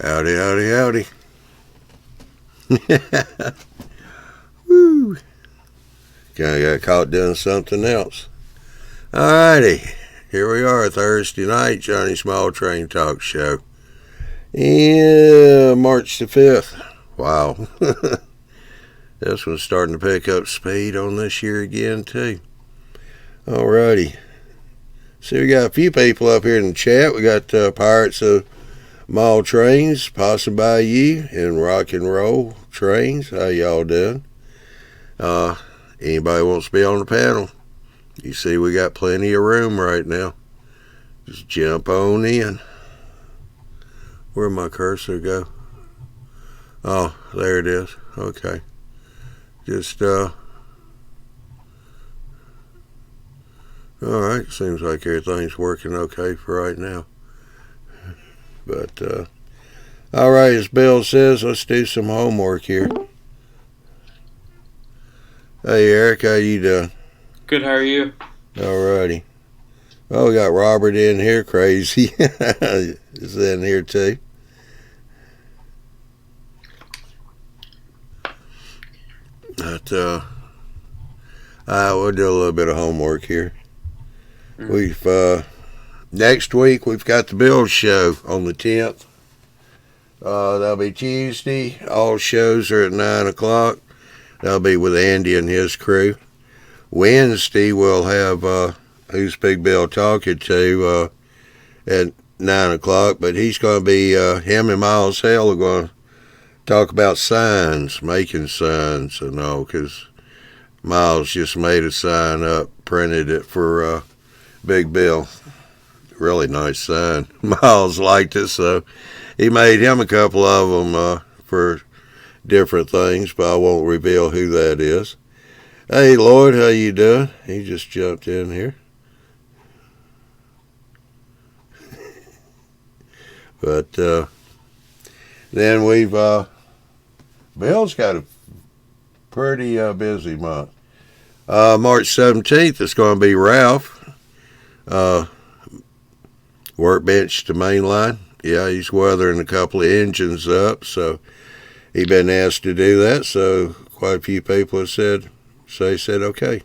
Howdy, howdy, howdy. Woo. Kind of got caught doing something else. Alrighty, here we are, Thursday night, Johnny Small Train Talk Show. Yeah, March the 5th. Wow. This one's starting to pick up speed on this year again, too. Alrighty. See, we got a few people up here in the chat. We got Pirates of Mall Trains passing by you and rock and roll trains. How y'all doing? Anybody wants to be on the panel? You see, we got plenty of room right now. Just jump on in. Where'd my cursor go? Oh, there it is. Okay. Just, alright, seems like everything's working okay for right now. But, alright, as Bill says, let's do some homework here. Hey, Eric, how you doing? Good, how are you? Alrighty. Oh, we got Robert in here, crazy. Is in here too. But, we'll do a little bit of homework here. We've, next week, we've got the Bills show on the 10th. That'll be Tuesday. All shows are at 9 o'clock. That'll be with Andy and his crew. Wednesday, we'll have, Who's Big Bill Talking To, at 9 o'clock. But he's going to be, him and Miles Hale are going to talk about signs, making signs and all, because Miles just made a sign up, printed it for Big Bill. Really nice sign. Miles liked it, so he made him a couple of them for different things, but I won't reveal who that is. Hey, Lloyd, how you doing? He just jumped in here. But then we've Bill's got a pretty busy month. March 17th is going to be Ralph. Workbench to mainline. Yeah, he's weathering a couple of engines up, so he's been asked to do that. So quite a few people have said okay.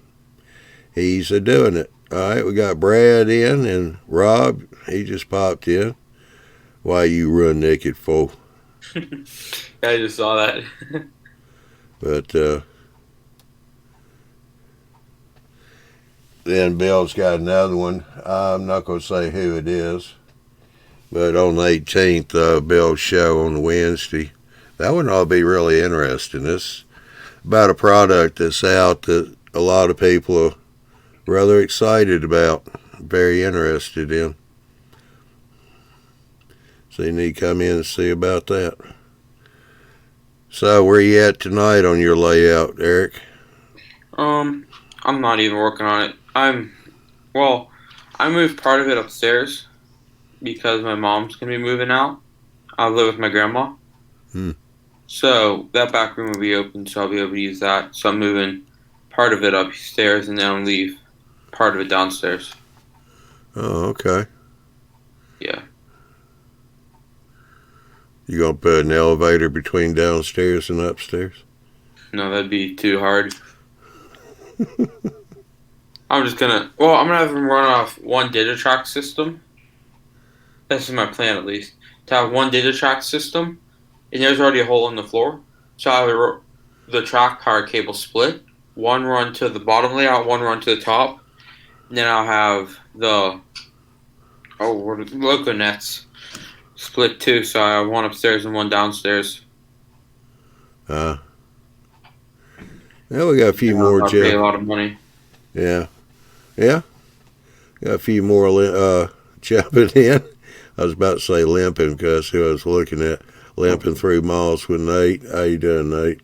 He's doing it. All right, we got Brad in and Rob. He just popped in. Why you run naked, fool? I just saw that. But then Bill's got another one. I'm not going to say who it is, but on the 18th, Bill's show on the Wednesday. That one ought to be really interesting. It's about a product that's out that a lot of people are rather excited about, very interested in. So you need to come in and see about that. So where you at tonight on your layout, Eric? I'm not even working on it. I moved part of it upstairs because my mom's gonna be moving out. I live with my grandma. So that back room will be open, so I'll be able to use that. So I'm moving part of it upstairs and then I'll leave part of it downstairs. Oh, okay. Yeah. You gonna put an elevator between downstairs and upstairs? No, that'd be too hard. I'm gonna have them run off one data track system. This is my plan, at least. To have one data track system, and there's already a hole in the floor. So I have the track power cable split. One run to the bottom layout, one run to the top. And then I'll have the loco nets split too. So I have one upstairs and one downstairs. Yeah, we got a few more, I'll Jeff. pay a lot of money. Yeah. Got a few more jumping in. I was about to say limping because who I was looking at. Limping through malls with Nate. How you doing, Nate?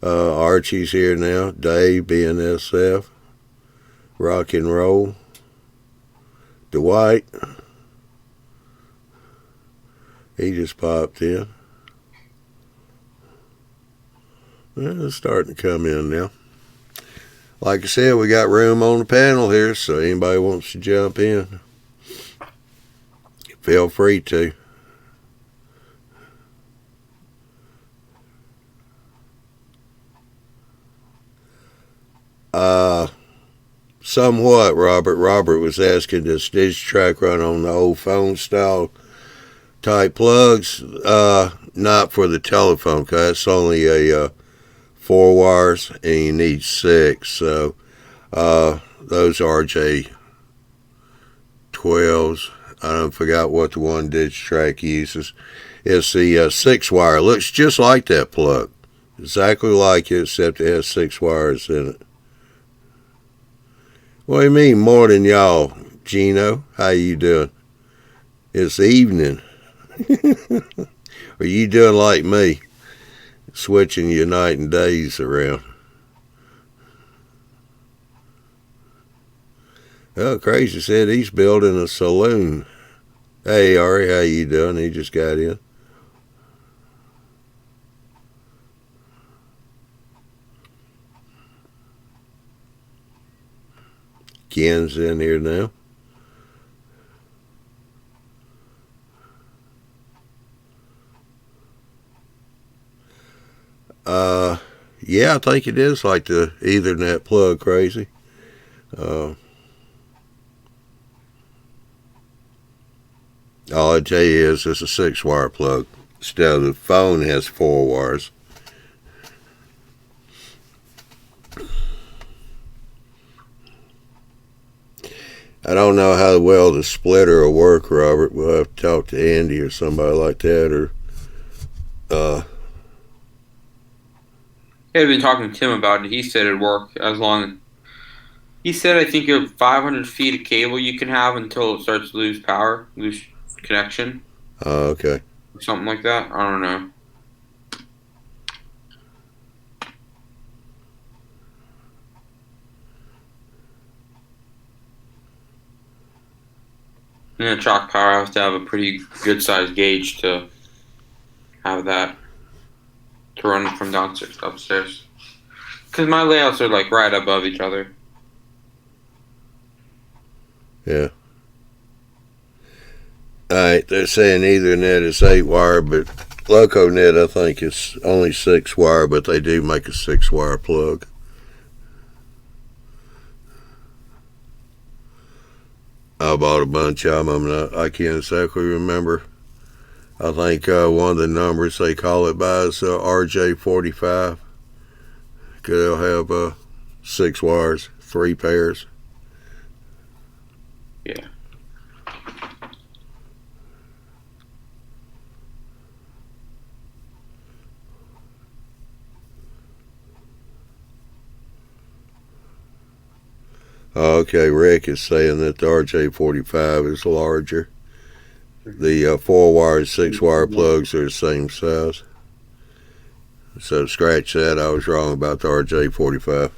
Archie's here now. Dave, BNSF. Rock and Roll. Dwight. He just popped in. Well, it's starting to come in now. Like I said, we got room on the panel here, so anybody wants to jump in, feel free to. somewhat, Robert. Robert was asking, does Digitrack run on the old phone style type plugs? Not for the telephone, because it's only a 4 wires and you need 6. So those RJ12s, I don't forgot what the one Digitrack uses. It's the 6 wire. Looks just like that plug. Exactly like it, except it has 6 wires in it. What do you mean more than y'all, Gino? How you doing? It's evening. Are you doing like me? Switching your night and days around. Oh, Crazy said he's building a saloon. Hey, Ari, how you doing? He just got in. Ken's in here now. Yeah, I think it is like the Ethernet plug, Crazy. All I tell you is it's a 6 wire plug. Instead of the phone has 4 wires. I don't know how well the splitter will work, Robert. We'll have to talk to Andy or somebody like that, or I've been talking to Tim about it. He said it'd work as long. He said I think you have 500 feet of cable you can have until it starts to lose power, lose connection, okay. or something like that. I don't know. And a chalk power has to have a pretty good sized gauge to have that to run from downstairs to upstairs. Because my layouts are like right above each other. Yeah. Alright, they're saying Ethernet is 8 wire, but LocoNet I think is only 6 wire, but they do make a 6 wire plug. I bought a bunch of them. I can't exactly remember. I think one of the numbers they call it by is RJ45. They'll have 6 wires, 3 pairs. Yeah. Okay, Rick is saying that the RJ45 is larger. The 4 wire, 6 wire plugs are the same size. So scratch that. I was wrong about the RJ45.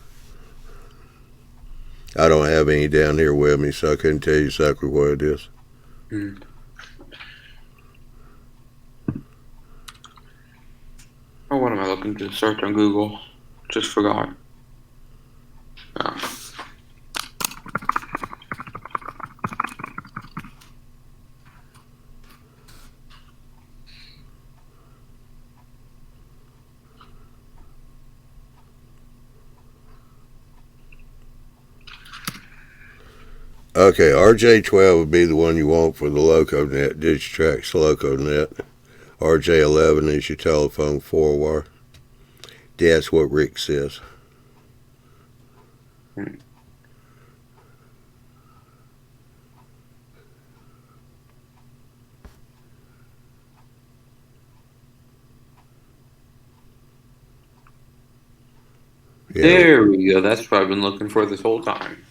I don't have any down here with me, so I couldn't tell you exactly what it is. Oh, what am I looking to search on Google? Just forgot. Oh. Okay, RJ12 would be the one you want for the LocoNet, Digitrack's LocoNet. RJ11 is your telephone 4 wire. That's what Rick says. Yeah. There we go. That's what I've been looking for this whole time.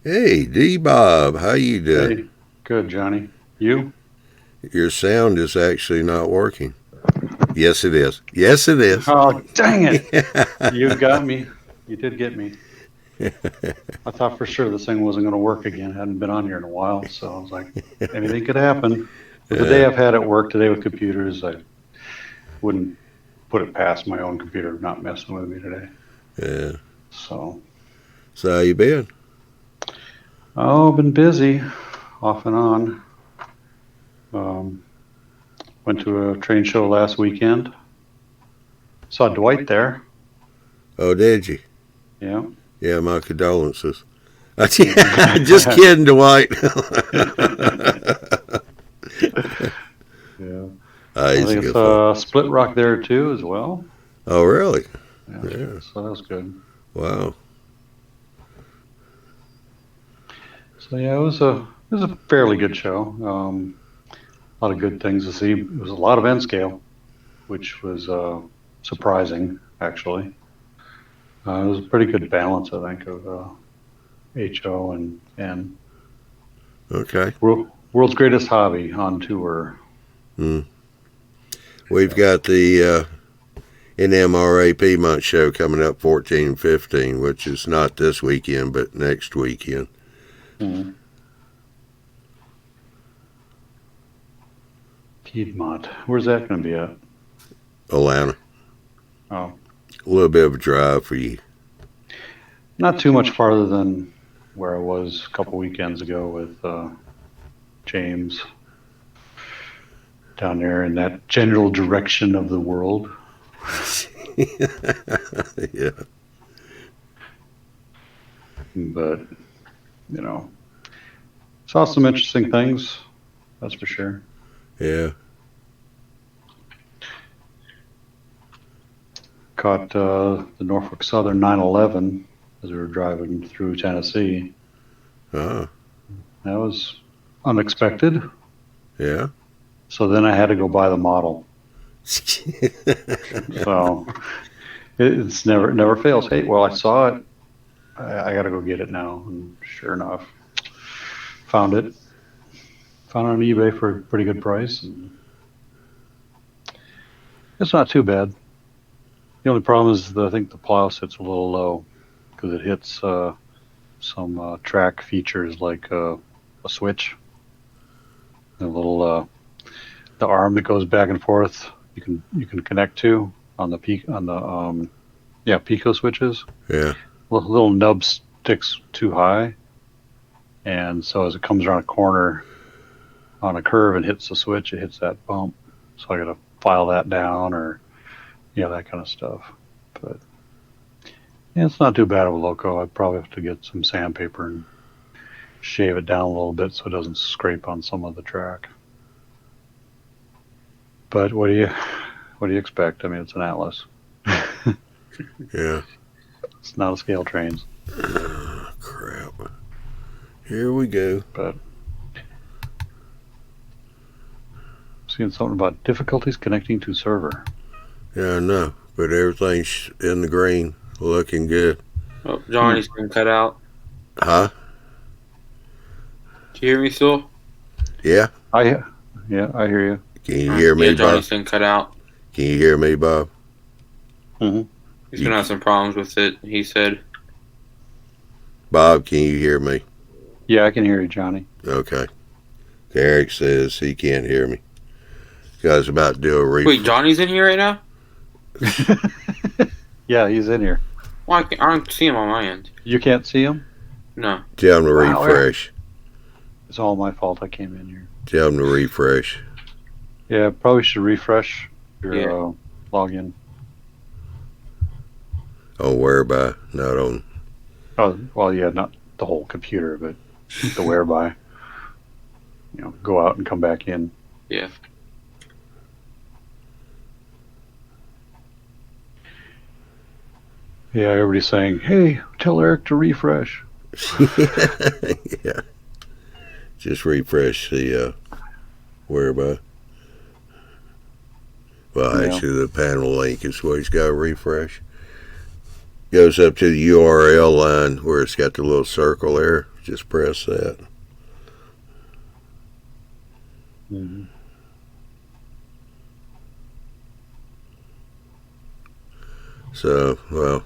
Hey, D-Bob, how you doing? Hey, good, Johnny. You? Your sound is actually not working. Yes, it is. Yes, it is. Oh, dang it. You got me. You did get me. I thought for sure this thing wasn't going to work again. I hadn't been on here in a while, so I was like, anything could happen. But the day I've had at work today with computers, I wouldn't put it past my own computer not messing with me today. Yeah. So how you been? Oh, been busy, off and on. Went to a train show last weekend. Saw Dwight there. Oh, did you? Yeah. Yeah, my condolences. Just kidding, Dwight. Yeah. I I think it's Split Rock there too as well. Oh, really? Yeah. Yeah. So that was good. Wow. So yeah, it was a fairly good show. A lot of good things to see. It was a lot of N scale, which was surprising actually. It was a pretty good balance, I think, of HO and N. Okay. World's Greatest Hobby on tour. We've got the NMRA Piedmont show coming up 14 and 15, which is not this weekend, but next weekend. Mm-hmm. Piedmont. Where's that going to be at? Atlanta. Oh, A little bit of a drive for you. not too much farther than where I was a couple weekends ago with James down there in that general direction of the world. Yeah. But, saw some interesting things, that's for sure. Yeah. Caught the Norfolk Southern 911 as we were driving through Tennessee. Oh. That was unexpected. Yeah. So then I had to go buy the model. So it's never fails. Hey, well, I saw it. I got to go get it now. And sure enough, found it. Found it on eBay for a pretty good price. And it's not too bad. The only problem is I think the plow sits a little low because it hits some track features like a switch, a little the arm that goes back and forth. You can connect to on the Pico switches. Yeah. Little nub sticks too high, and so as it comes around a corner on a curve and hits the switch, it hits that bump. So I got to file that down or that kind of stuff. But yeah, it's not too bad of a loco. I'd probably have to get some sandpaper and shave it down a little bit so it doesn't scrape on some of the track. But what do you expect? I mean, it's an Atlas. Yeah. It's not a scale trains. Oh, crap. Here we go. But seeing something about difficulties connecting to server. Yeah, I know. But everything's in the green, looking good. Oh, Johnny's been cut out. Huh? Do you hear me still? Yeah? I hear you. Can you hear me, Yeah, Bob? Johnny's been cut out. Can you hear me, Bob? Mm-hmm. He's gonna have some problems with it, he said. Bob, can you hear me? Yeah, I can hear you, Johnny. Okay. Eric says he can't hear me. Guy's about to do a refresh. Wait, Johnny's in here right now? Yeah, he's in here. Well, I don't see him on my end. You can't see him? No. Tell him to Wow, refresh. It's all my fault. I came in here. Tell him to refresh. Yeah, probably should refresh your login. On whereby, not on. Oh, well, yeah, not the whole computer, but the whereby. Go out and come back in. Yeah. Yeah, everybody's saying, hey, tell Eric to refresh. Yeah. Just refresh the whereby. Well, Yeah. actually, the panel link is what he's got to refresh. Goes up to the URL line where it's got the little circle there. Just press that. Mm-hmm. So, well,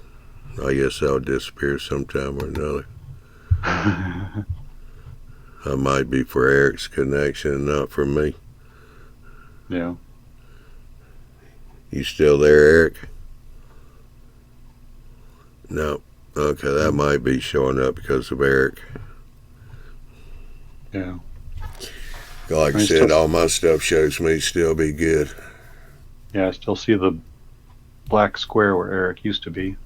I guess that'll disappear sometime or another. That might be for Eric's connection and not for me. Yeah. You still there, Eric? No. Okay, that might be showing up because of Eric. Yeah. Like I said, all my stuff shows me still be good. Yeah, I still see the black square where Eric used to be.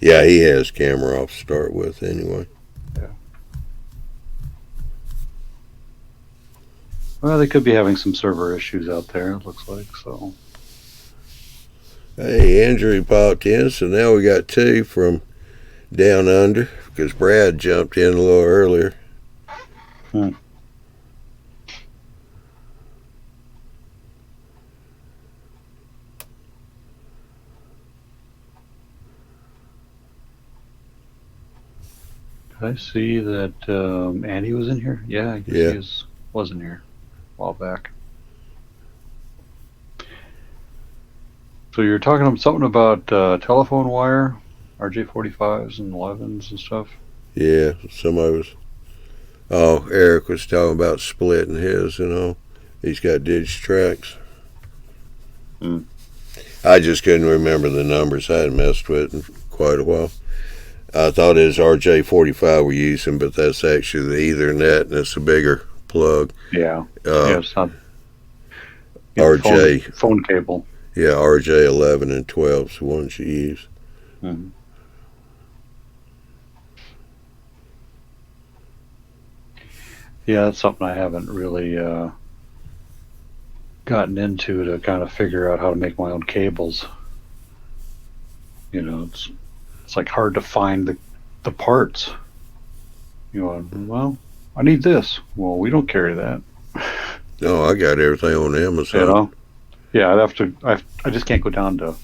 Yeah, he has camera off to start with anyway. Well, they could be having some server issues out there, it looks like, so. Hey, Andrew popped in, so now we got two from down under because Brad jumped in a little earlier. Did I see that Andy was in here? Yeah, I guess Yeah. he was in here a while back. So you're talking something about telephone wire, RJ45s and 11s and stuff? Yeah, somebody was. Oh, Eric was talking about splitting his, He's got Digitrax. I just couldn't remember the numbers. I hadn't messed with it in quite a while. I thought it was RJ45 we're using, but that's actually the Ethernet, and it's a bigger plug. Yeah. Yeah, it's not. RJ. Phone cable. Yeah, RJ11 and 12 is the ones you use. Mm-hmm. Yeah, that's something I haven't really gotten into to kind of figure out how to make my own cables. It's like hard to find the parts. Well, I need this. Well, we don't carry that. No, I got everything on Amazon. Yeah, I just can't go down to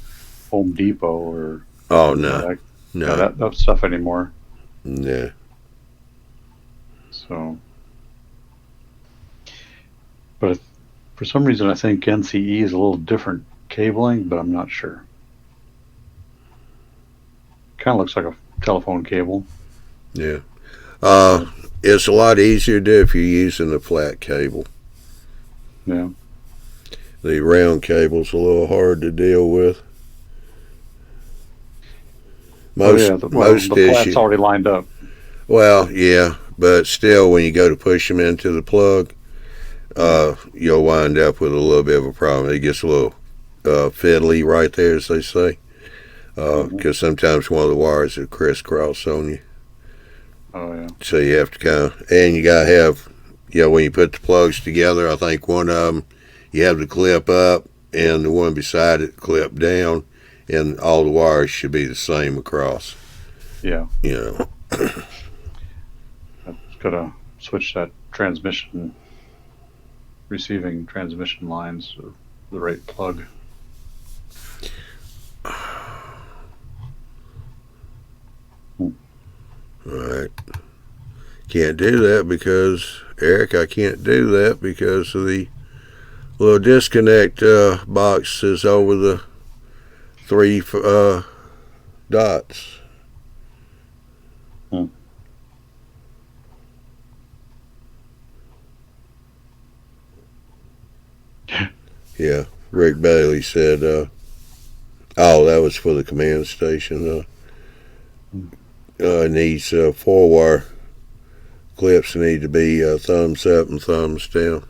Home Depot or. Oh, no. No. That stuff anymore. Yeah. So. But for some reason, I think NCE is a little different cabling, but I'm not sure. Kind of looks like a telephone cable. Yeah. It's a lot easier to do if you're using the flat cable. Yeah. The round cable's a little hard to deal with. The flat's already lined up. Well, yeah, but still, when you go to push them into the plug, you'll wind up with a little bit of a problem. It gets a little fiddly right there, as they say, because sometimes one of the wires will crisscross on you. Oh, yeah. So you have to and you got to have, when you put the plugs together, I think one of them, you have the clip up and the one beside it clip down, and all the wires should be the same across. Yeah. I've got to switch that receiving transmission lines to the right plug. All right. Can't do that because, Eric, I can't do that because of the little disconnect boxes over the three dots. Yeah, Rick Bailey said, that was for the command station. Needs 4-wire clips need to be thumbs up and thumbs down.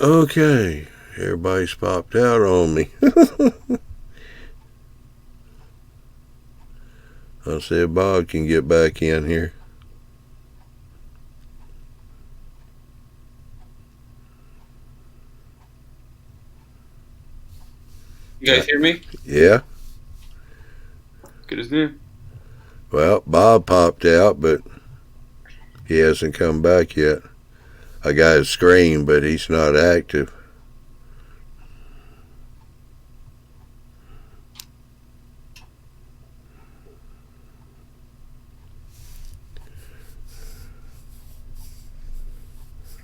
Okay, everybody's popped out on me. I'll see if Bob can get back in here. You guys hear me? Yeah. Good as new. Well, Bob popped out, but he hasn't come back yet. I got his screen, but he's not active.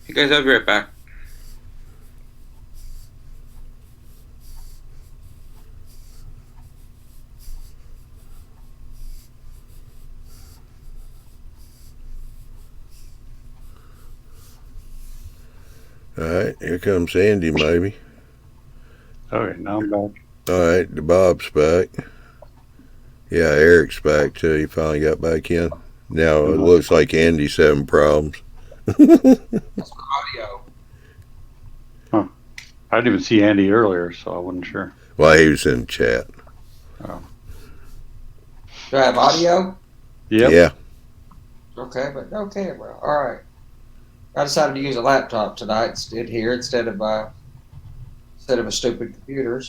Hey guys, I'll be right back. All right, here comes Andy, maybe. Okay, now I'm back. All right, the Bob's back. Yeah, Eric's back too. He finally got back in. Now it looks like Andy's having problems. That's my audio. I didn't even see Andy earlier, so I wasn't sure. Well, he was in chat. Oh. Do I have audio? Yep. Yeah. Okay, but no camera. All right. I decided to use a laptop tonight instead of a stupid computer,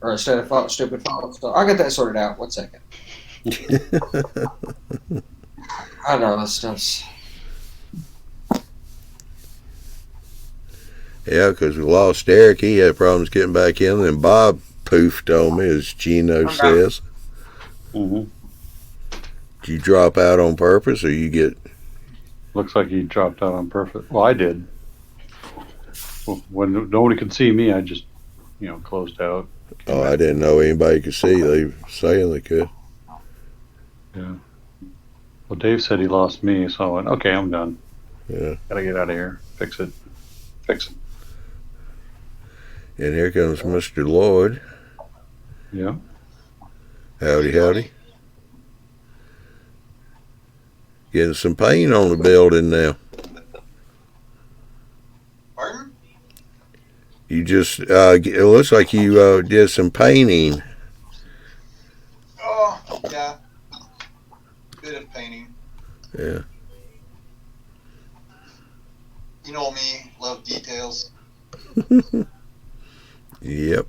or instead of stupid phone. So I'll get that sorted out. 1 second. I know this stuff's. Yeah, because we lost Eric. He had problems getting back in. And Bob poofed on me, as Gino says. Mm-hmm. Did you drop out on purpose, or you get... Looks like he dropped out on purpose. Well, I did. When nobody could see me, I just, closed out. Oh, I didn't know anybody could see. They were saying they could. Yeah. Well, Dave said he lost me, so I went, okay, I'm done. Yeah. Gotta get out of here. Fix it. And here comes Mr. Lloyd. Yeah. Howdy. Getting some paint on the building now. Pardon? You just, it looks like you did some painting. Oh, yeah. Bit of painting. Yeah. You know me, love details. Yep.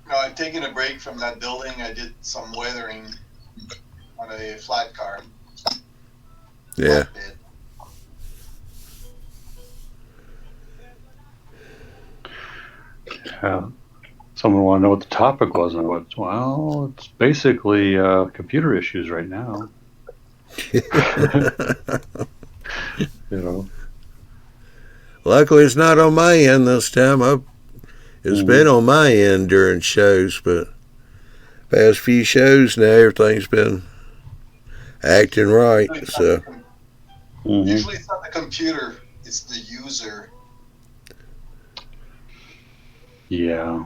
No, I've taken a break from that building. I did some weathering on a flat car. Yeah. Flatbed. Someone wanted to know what the topic was, and I went, well, it's basically computer issues right now. Luckily, it's not on my end this time. It's been on my end during shows, but past few shows now, everything's been acting right. So Usually it's not the computer, it's the user. Yeah.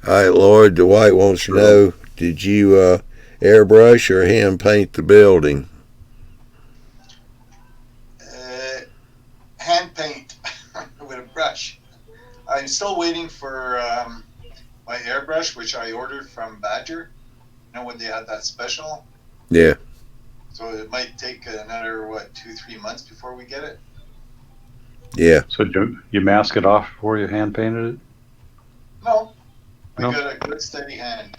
All right, Lloyd, Dwight wants to know, did you airbrush or hand paint the building? Hand paint with a brush. I'm still waiting for my airbrush, which I ordered from Badger. You know when they had that special? Yeah. So it might take another, 2-3 months before we get it? Yeah. So you mask it off before you hand painted it? No. I No. got a good steady hand.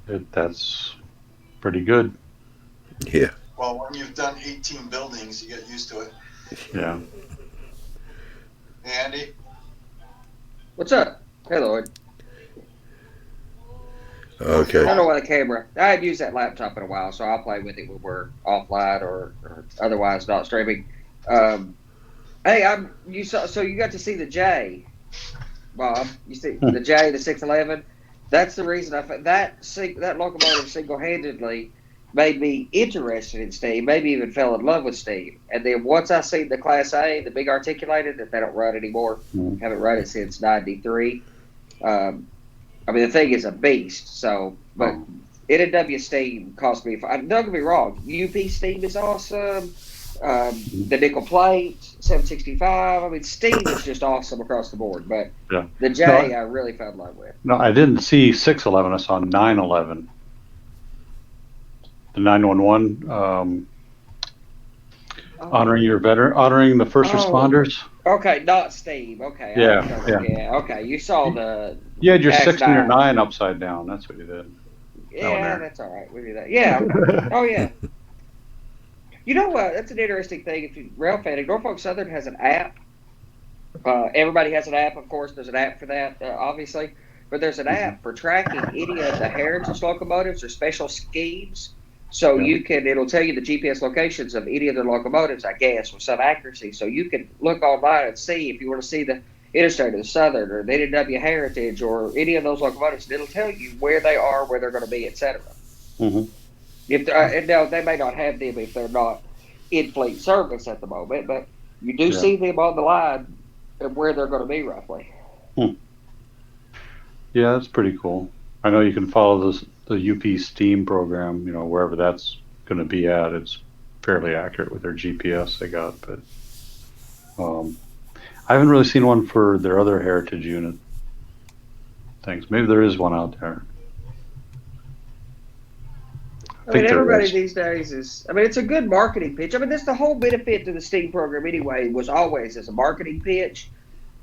That's pretty good. Yeah. Well, when you've done 18 buildings, you get used to it. Yeah. Hey, Andy? What's up? Hey, Lloyd. Okay. I don't know why the camera. I haven't used that laptop in a while, so I'll play with it when we're offline or otherwise not streaming. Hey, you saw. So you got to see the J, Bob. You see the J, the 611. That's the reason that locomotive single-handedly made me interested in steam. Maybe even fell in love with steam. And then once I seen the Class A, the big articulated that they don't run anymore, haven't run it since '93. I mean, the thing is a beast. So, but N&W steam cost me. Don't get me wrong. UP steam is awesome. The nickel plate, 765. I mean, steam is just awesome across the board. But the J, I really fell in love with. No, I didn't see 611. I saw 911. The 911. Honoring the first responders. Okay, not steam. Okay. Yeah. Okay, you saw the. You had your X9. 16 or 9 upside down. That's what you did. Yeah, that's all right. We do that. Yeah. Oh yeah. You know what? That's an interesting thing. If you're rail fan, Norfolk Southern has an app. Everybody has an app, of course. There's an app for that, obviously. But there's an app for tracking any of the heritage locomotives or special schemes. So it'll tell you the GPS locations of any of the locomotives, I guess, with some accuracy. So you can look online and see if you want to see the Interstate or the Southern or the N&W Heritage or any of those locomotives. And it'll tell you where they are, where they're going to be, etc. Now they may not have them if they're not in fleet service at the moment, but you do see them on the line and where they're going to be roughly. Yeah, that's pretty cool. I know you can follow the UP Steam program, wherever that's going to be at. It's fairly accurate with their GPS they got, but I haven't really seen one for their other heritage unit things. Maybe there is one out there. I mean, there everybody is. these days is. I mean, it's a good marketing pitch. I mean, that's the whole benefit to the Steam program anyway. Was always as a marketing pitch,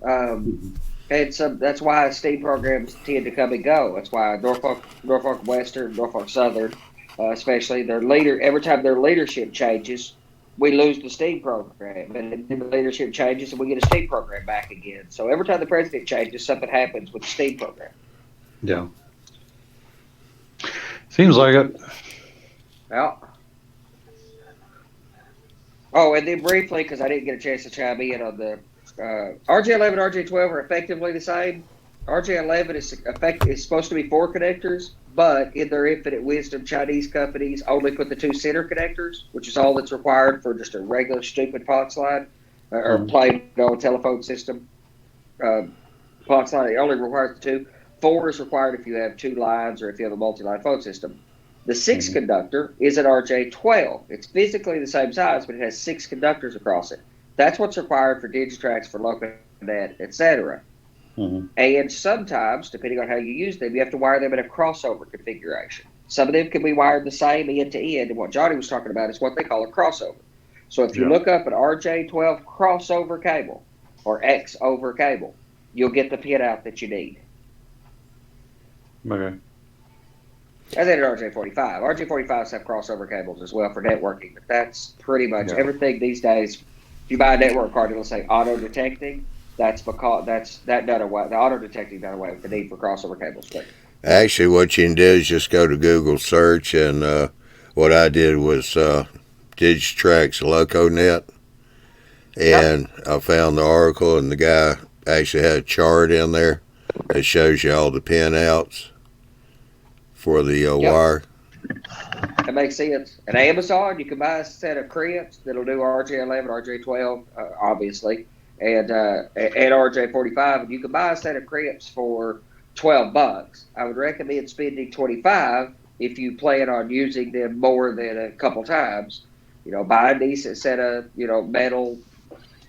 and so that's why Steam programs tend to come and go. That's why Norfolk Western, Norfolk Southern, especially their leader. Every time their leadership changes, we lose the Steam program, and then the leadership changes, and we get a Steam program back again. So every time the president changes, something happens with the Steam program. Yeah. Seems like it. Well. Oh, and then briefly, because I didn't get a chance to chime in on the RJ11 and RJ12 are effectively the same. RJ11 is supposed to be 4 connectors, but in their infinite wisdom, Chinese companies only put the 2 center connectors, which is all that's required for just a regular stupid POTS line or plain old telephone system. POTS line, it only requires the 2. 4 is required if you have 2 lines or if you have a multi-line phone system. The 6 conductor is an RJ12. It's physically the same size, but it has 6 conductors across it. That's what's required for Digitrax, for LocaNet, etc. And sometimes, depending on how you use them, you have to wire them in a crossover configuration. Some of them can be wired the same end to end, and what Johnny was talking about is what they call a crossover. So if you look up an RJ12 crossover cable or X over cable, you'll get the pin out that you need. Okay. And then an RJ45. RJ45s have crossover cables as well for networking, but that's pretty much everything these days. If you buy a network card, it'll say auto detecting. That's because that done away. The auto detecting done away with the need for crossover cables. But Actually, what you can do is just go to Google search, and what I did was Digitrax LocaNet, and I found the article, and the guy actually had a chart in there that shows you all the pin outs for the wire. That makes sense. At Amazon, you can buy a set of crimps that'll do RJ11, RJ12, obviously, and RJ45. And you can buy a set of crimps for $12. I would recommend spending $25 if you plan on using them more than a couple times. Buy a decent set of metal,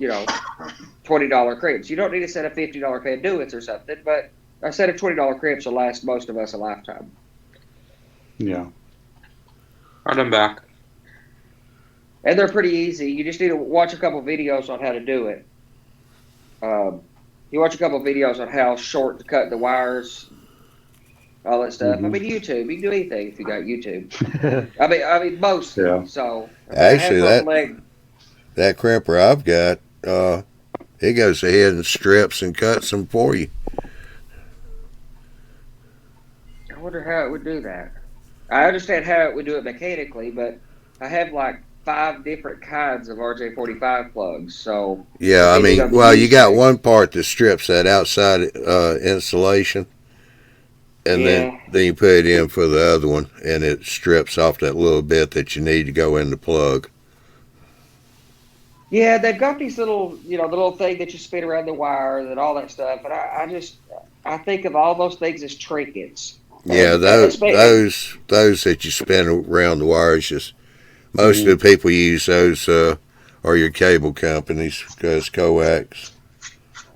$20 crimps. You don't need a set of $50 conduits or something, but a set of $20 crimps will last most of us a lifetime. Yeah. Right, I'm back. And they're pretty easy. You just need to watch a couple videos on how to do it. You watch a couple videos on how short to cut the wires, all that stuff. I mean, YouTube. You can do anything if you got YouTube. I mean, most. Yeah. So Actually, that crimper I've got, it goes ahead and strips and cuts them for you. I wonder how it would do that. I understand how it would do it mechanically, but I have like 5 different kinds of RJ45 plugs. So yeah, I mean, well, you got one part that strips that outside insulation, and then you put it in for the other one, and it strips off that little bit that you need to go in the plug. Yeah, they've got these little, the little thing that you spin around the wire and all that stuff. And I think of all those things as trinkets. Yeah, those that you spin around the wires, just most of the people use those are your cable companies, because coax.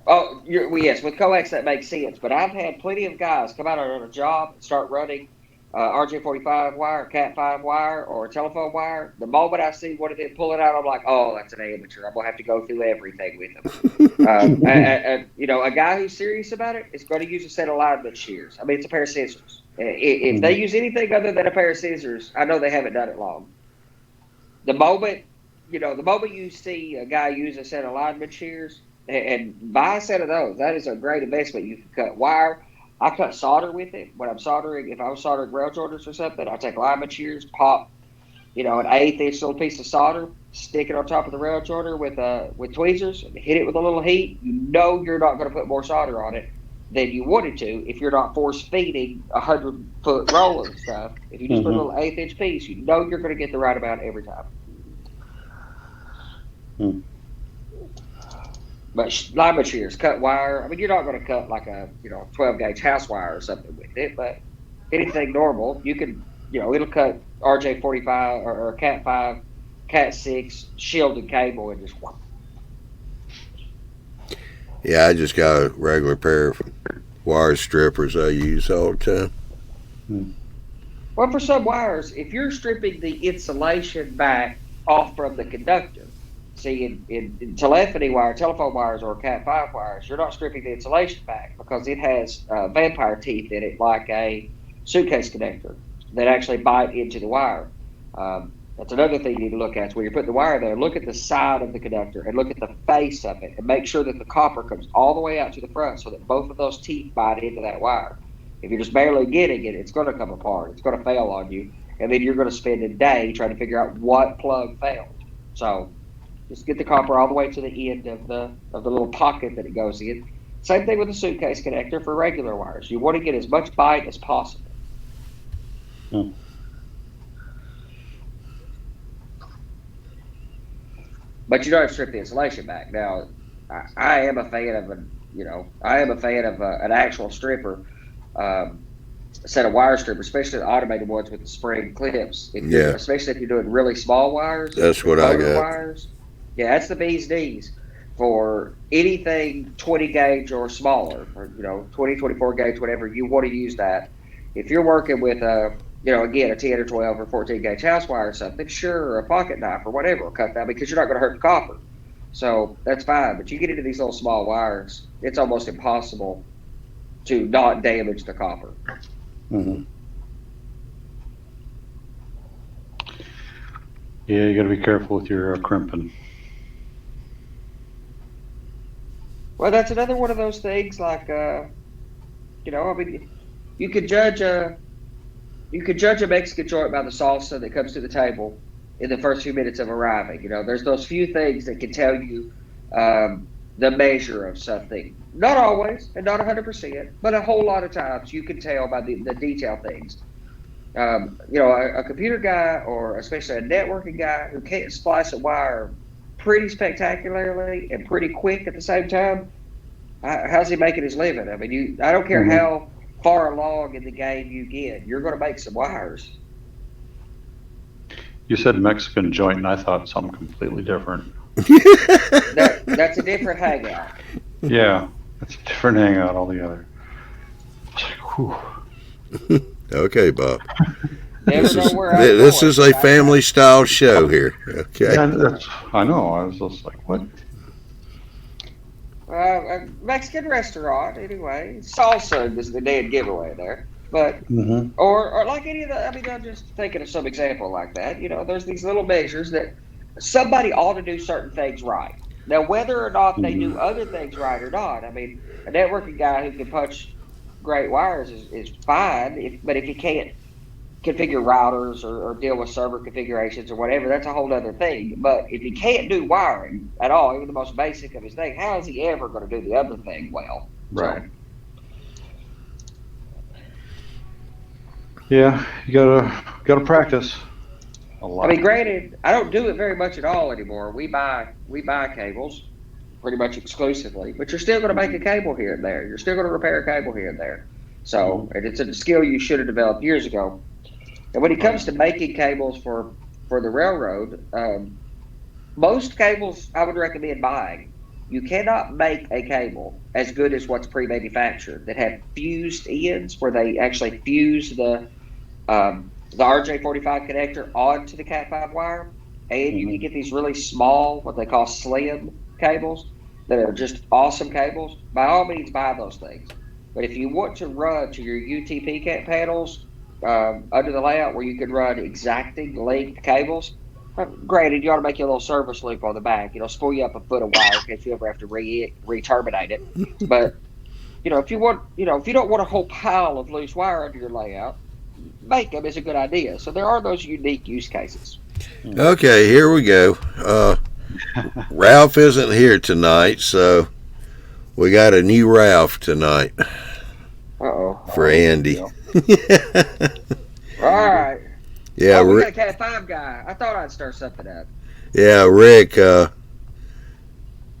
Oh, yes, with coax that makes sense. But I've had plenty of guys come out on a job and start running RJ45 wire, Cat5 wire, or telephone wire. The moment I see one of them pull it out, I'm like, oh, that's an amateur. I'm gonna have to go through everything with them. A guy who's serious about it is going to use a set of alignment shears. I mean, it's a pair of scissors. If they use anything other than a pair of scissors, I know they haven't done it long. The moment you see a guy use a set of alignment shears and buy a set of those, that is a great investment. You can cut wire. I cut solder with it. When I'm soldering, if I was soldering rail joiners or something, I take alignment shears, pop, an 1/8 inch little piece of solder, stick it on top of the rail joiner with tweezers, and hit it with a little heat. You're not going to put more solder on it than you wanted to if you're not force feeding 100-foot roll of stuff. If you just put a little 1/8 inch piece, you're going to get the right amount every time. But lineman shears, cut wire. I mean, you're not going to cut like a 12 gauge house wire or something with it, but anything normal, you can, it'll cut RJ45 or Cat 5, Cat 6 shielded cable and just whoop. Yeah, I just got a regular pair of wire strippers I use all the time. Well, for some wires, if you're stripping the insulation back off from the conductor, see, in telephony wire, telephone wires, or Cat 5 wires, you're not stripping the insulation back because it has vampire teeth in it, like a suitcase connector that actually bite into the wire. That's another thing you need to look at. Is when you put the wire there, look at the side of the conductor and look at the face of it and make sure that the copper comes all the way out to the front so that both of those teeth bite into that wire. If you're just barely getting it, it's going to come apart. It's going to fail on you. And then you're going to spend a day trying to figure out what plug failed. So just get the copper all the way to the end of the little pocket that it goes in. Same thing with the suitcase connector for regular wires. You want to get as much bite as possible. But you don't have to strip the insulation back. Now, I am a fan of an actual stripper, set of wire strippers, especially the automated ones with the spring clips. Especially if you're doing really small wires. That's what I got. Wires. Yeah, that's the bee's knees for anything 20 gauge or smaller, or 20, 24 gauge, whatever you want to use that. If you're working with again, a 10 or 12 or 14 gauge house wire or something, sure, or a pocket knife or whatever will cut that because you're not going to hurt the copper. So that's fine. But you get into these little small wires, it's almost impossible to not damage the copper. Mm-hmm. Yeah, you got to be careful with your crimping. Well, that's another one of those things like, I mean, you could judge a Mexican joint by the salsa that comes to the table in the first few minutes of arriving. There's those few things that can tell you the measure of something. Not always, and not 100%, but a whole lot of times you can tell by the detail things. A computer guy, or especially a networking guy who can't splice a wire pretty spectacularly and pretty quick at the same time, how's he making his living? I mean, I don't care how far along in the game you get, you're going to make some wires. You said Mexican joint, and I thought something completely different. That's a different hangout. Yeah, it's a different hangout altogether. I was like, whew. Okay, Bob. This is a family style show here. Okay. Yeah, I know. I was just like, what? A Mexican restaurant, anyway. Salsa is the dead giveaway there. But, or like any of the, I mean, I'm just thinking of some example like that. There's these little measures that somebody ought to do certain things right. Now, whether or not they do other things right or not, I mean, a networking guy who can punch great wires is fine, but if you can't configure routers or deal with server configurations or whatever, that's a whole other thing. But if he can't do wiring at all, even the most basic of his thing, how is he ever going to do the other thing well? Right. Yeah, you gotta practice a lot. I mean, granted, I don't do it very much at all anymore. We buy cables pretty much exclusively, but you're still going to make a cable here and there. You're still going to repair a cable here and there. So, and it's a skill you should have developed years ago. And when it comes to making cables for the railroad, most cables I would recommend buying. You cannot make a cable as good as what's pre-manufactured that have fused ends where they actually fuse the RJ45 connector onto the Cat 5 wire, and you can get these really small, what they call slim cables that are just awesome cables. By all means, buy those things. But if you want to run to your UTP cat panels under the layout where you can run exacting length cables, granted, you ought to make you a little service loop on the back. Spool you up a foot of wire in case you ever have to re-terminate it. But if you don't want a whole pile of loose wire under your layout, make them is a good idea. So there are those unique use cases. Okay, here we go. Ralph isn't here tonight, so we got a new Ralph tonight. For Andy. All right. Yeah, we got a Cat 5 guy. I thought I'd stir something up. Yeah, Rick, Rick, I got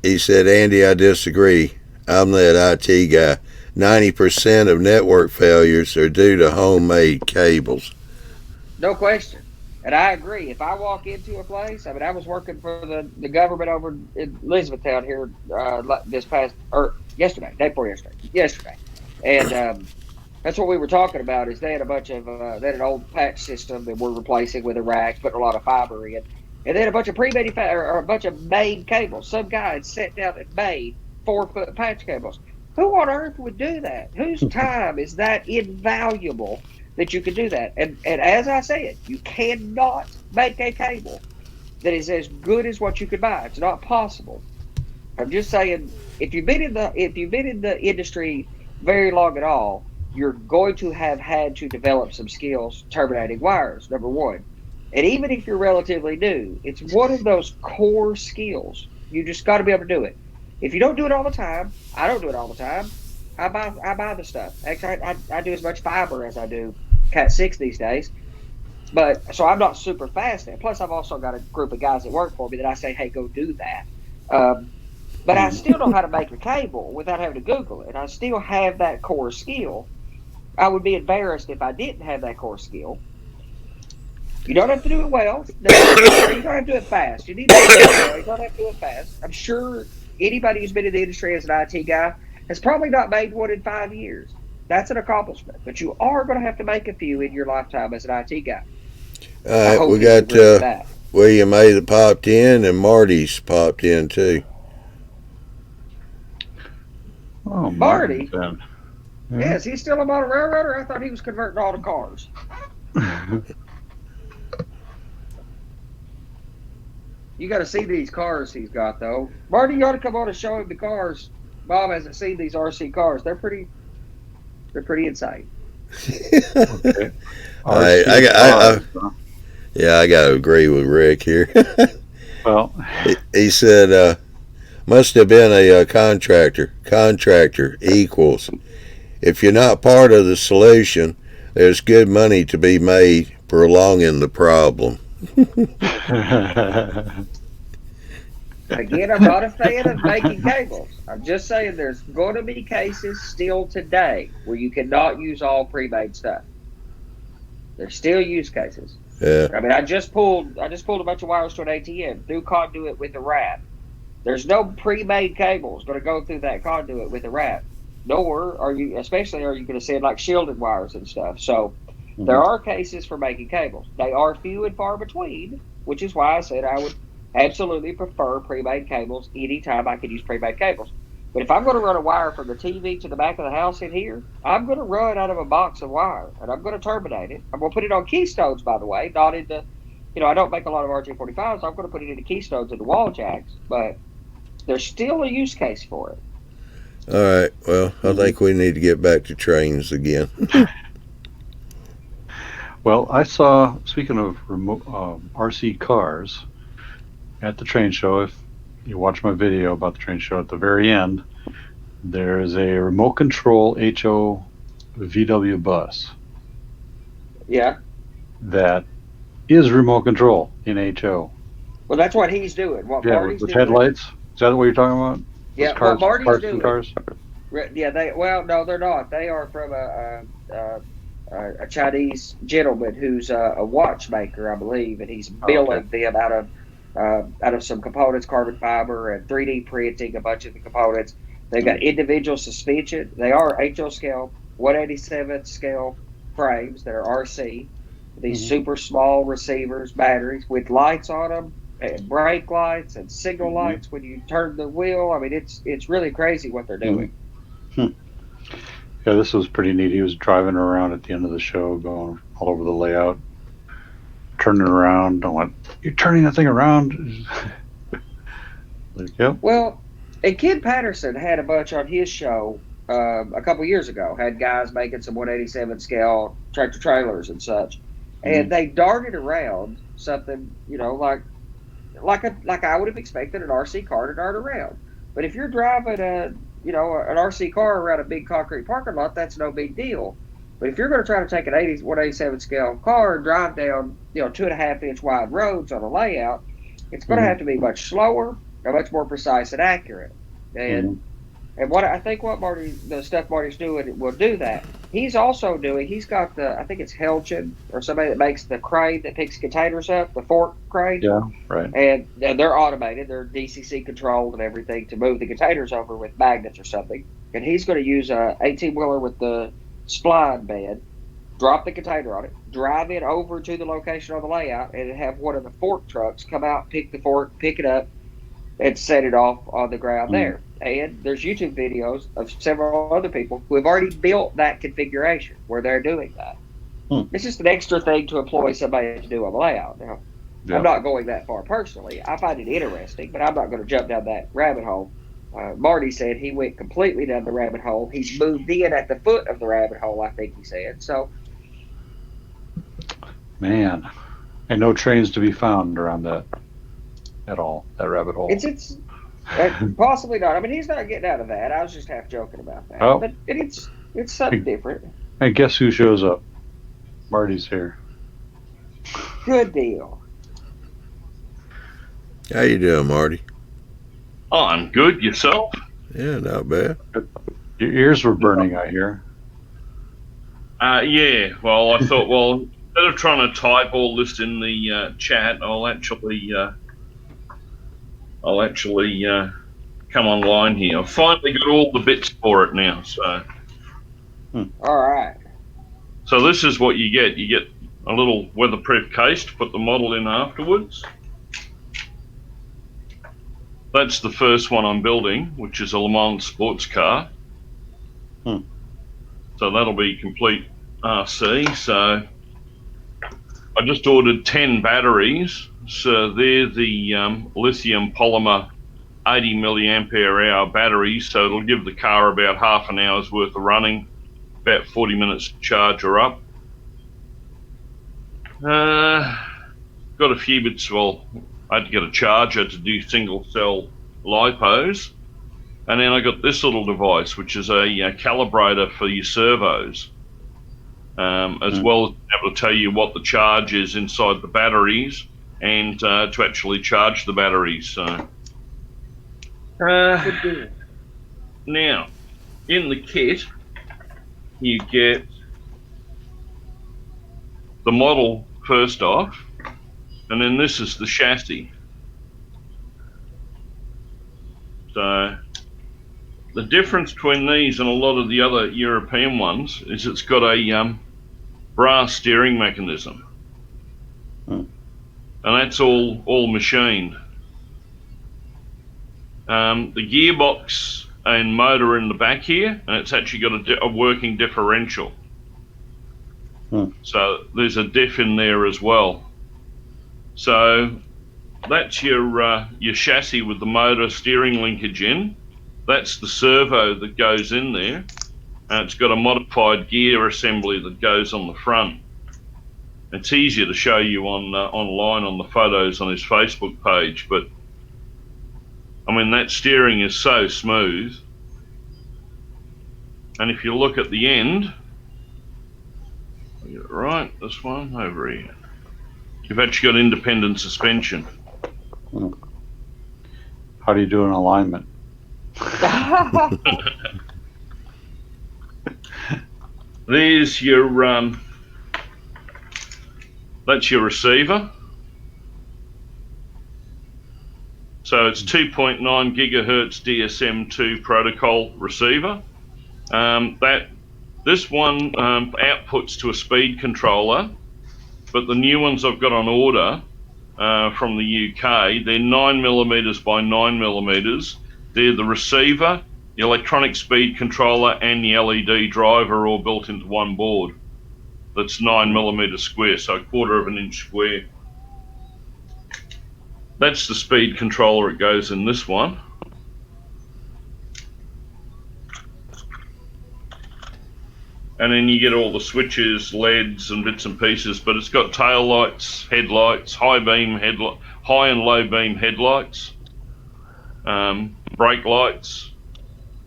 a Cat 5 guy. I thought I'd stir something up. Yeah, we got a Cat 5 guy. I thought I'd stir something up. Yeah, Rick, yeah, Rick, I thought I'd stir something up. he said, Andy, I disagree. I'm that IT guy. 90% of network failures are due to homemade cables. No question. And I agree. If I walk into a place, I mean, I was working for the government over in Elizabethtown here this past, or yesterday, day before yesterday. And that's what we were talking about is they had a bunch of, they had an old patch system that we're replacing with a rack, putting a lot of fiber in. And then a bunch of or a bunch of made cables. Some guy had sat down and made 4-foot patch cables. Who on earth would do that? Whose time is that invaluable that you could do that? And as I said, you cannot make a cable that is as good as what you could buy. It's not possible. I'm just saying, if you've been in the industry very long at all, you're going to have had to develop some skills terminating wires, number one. And even if you're relatively new, it's one of those core skills. You just got to be able to do it. If you don't do it all the time, I don't do it all the time. I buy the stuff. Actually, I do as much fiber as I do Cat 6 these days. But so I'm not super fast at it. Plus, I've also got a group of guys that work for me that I say, hey, go do that. But I still know how to make a cable without having to Google it. I still have that core skill. I would be embarrassed if I didn't have that core skill. You don't have to do it well. You don't have to do it fast. You need to do it well. You don't have to do it fast. I'm sure anybody who's been in the industry as an IT guy has probably not made one in 5 years. That's an accomplishment. But you are going to have to make a few in your lifetime as an IT guy. All right, we got William A. that popped in, and Marty's popped in too. Oh, Marty? Yeah. Yeah, is he still a model railroader? I thought he was converting all the cars. You got to see these cars he's got, though. Marty, you ought to come on and show him the cars. Bob hasn't seen these RC cars. They're pretty insane. Okay. I got to agree with Rick here. Well, he said, must have been a contractor. Contractor equals. If you're not part of the solution, there's good money to be made prolonging the problem. Again, I'm not a fan of making cables. I'm just saying there's going to be cases still today where you cannot use all pre-made stuff. There's still use cases. Yeah. I mean, I just pulled a bunch of wires to an ATM through conduit with a wrap. There's no pre-made cables going to go through that conduit with a wrap. Nor are you going to send like shielded wires and stuff. So there are cases for making cables. They are few and far between, which is why I said I would absolutely prefer pre-made cables anytime I could use pre-made cables. But if I'm going to run a wire from the TV to the back of the house in here, I'm going to run out of a box of wire, and I'm going to terminate it. I'm going to put it on keystones, by the way, not into, I don't make a lot of RJ45s. I'm going to put it into keystones into wall jacks, but there's still a use case for it. All right. Well, I think we need to get back to trains again. well, I saw, speaking of remote RC cars, at the train show, if you watch my video about the train show at the very end, there is a remote control HO VW bus. Yeah. That is remote control in HO. Well, that's what he's doing. What Marty's with doing. Headlights. Is that what you're talking about? Yeah, cars, what Marty's doing. Cars? Yeah, no, they're not. They are from a Chinese gentleman who's a watchmaker, I believe, and he's building them out of some components, carbon fiber and 3D printing a bunch of the components. They've got individual suspension. They are HO scale, 187 scale frames that are RC. These super small receivers, batteries with lights on them, and brake lights and signal lights when you turn the wheel. I mean, it's really crazy what they're doing. Yeah, this was pretty neat. He was driving around at the end of the show, going all over the layout, turning around. I went, "You're turning that thing around?" Like, yep. Well, and Ken Patterson had a bunch on his show a couple years ago. Had guys making some 187 scale tractor trailers and such, and they darted around something, like I would have expected an RC car to dart around. But if you're driving an RC car around a big concrete parking lot, that's no big deal. But if you're going to try to take an 187 scale car and drive down, 2.5 inch wide roads on a layout, it's going to have to be much slower. They're much more precise and accurate. And what I think the stuff Marty's doing will do that. He's also doing. He's got I think it's Helgen or somebody that makes the crane that picks containers up, the fork crane. Yeah, right. And they're automated. They're DCC controlled and everything to move the containers over with magnets or something. And he's going to use a 18-wheeler with the spline bed, drop the container on it, drive it over to the location on the layout, and have one of the fork trucks come out, pick the fork, pick it up, and set it off on the ground there. And there's YouTube videos of several other people who have already built that configuration where they're doing that. It's just an extra thing to employ somebody to do on the layout. Now, I'm not going that far personally. I find it interesting, but I'm not going to jump down that rabbit hole. Marty said he went completely down the rabbit hole. He's moved in at the foot of the rabbit hole, I think he said. So, man, and no trains to be found around that at all. That rabbit hole. It's possibly not. I mean, he's not getting out of that. I was just half joking about that. Oh. But it's something different. And guess who shows up? Marty's here. Good deal. How you doing, Marty? Oh, I'm good. Yourself? Yeah, not bad. Your ears were burning, I hear. Yeah. Well, I thought, instead of trying to type all this in the chat, I'll actually come online here. I've finally got all the bits for it now. So. All right. So this is what you get. You get a little weatherproof case to put the model in afterwards. That's the first one I'm building, which is a Le Mans sports car. So that'll be complete RC. So I just ordered 10 batteries. So they're the lithium polymer 80 milliampere hour batteries. So it'll give the car about half an hour's worth of running, about 40 minutes to charge her up. Got a few bits. Well, I had to get a charger to do single cell lipos, and then I got this little device, which is a calibrator for your servos, as well as able to tell you what the charge is inside the batteries and to actually charge the batteries. So, now in the kit, you get the model first off, and then this is the chassis. So the difference between these and a lot of the other European ones is it's got a brass steering mechanism, and that's all machined. The gearbox and motor in the back here, and it's actually got a working differential. So there's a diff in there as well. So that's your chassis with the motor steering linkage in. That's the servo that goes in there. And it's got a modified gear assembly that goes on the front. It's easier to show you online on the photos on his Facebook page, but I mean, that steering is so smooth. And if you look at the end, right, this one over here, you've actually got independent suspension. How do you do an alignment? There's your that's your receiver. So it's 2.9 gigahertz DSM2 protocol receiver. This one outputs to a speed controller, but the new ones I've got on order from the UK, they're 9mm by 9mm. They're the receiver, the electronic speed controller, and the LED driver all built into one board. That's 9mm square, so a quarter of an inch square. That's the speed controller. It goes in this one. And then you get all the switches, LEDs and bits and pieces, but it's got tail lights, headlights, high and low beam headlights, brake lights.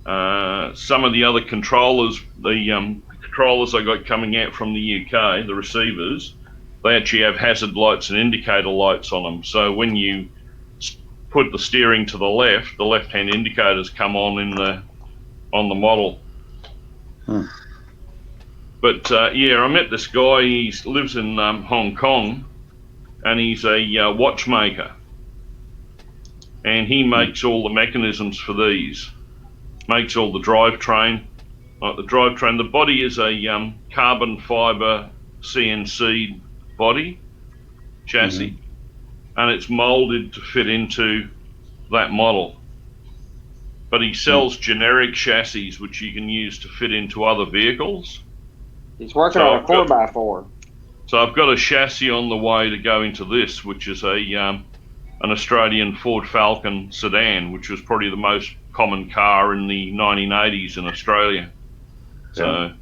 Some of the other controllers, the controllers I got coming out from the UK, the receivers, they actually have hazard lights and indicator lights on them. So when you put the steering to the left-hand indicators come on on the model. But yeah, I met this guy. He lives in Hong Kong, and he's a watchmaker, and he makes all the mechanisms for these. Makes all the drivetrain. Like the drivetrain, the body is a carbon fiber CNC body chassis, and it's molded to fit into that model. But he sells generic chassis which you can use to fit into other vehicles. He's working on a 4x4. So I've got a chassis on the way to go into this, which is an Australian Ford Falcon sedan, which was probably the most common car in the 1980s in Australia. So,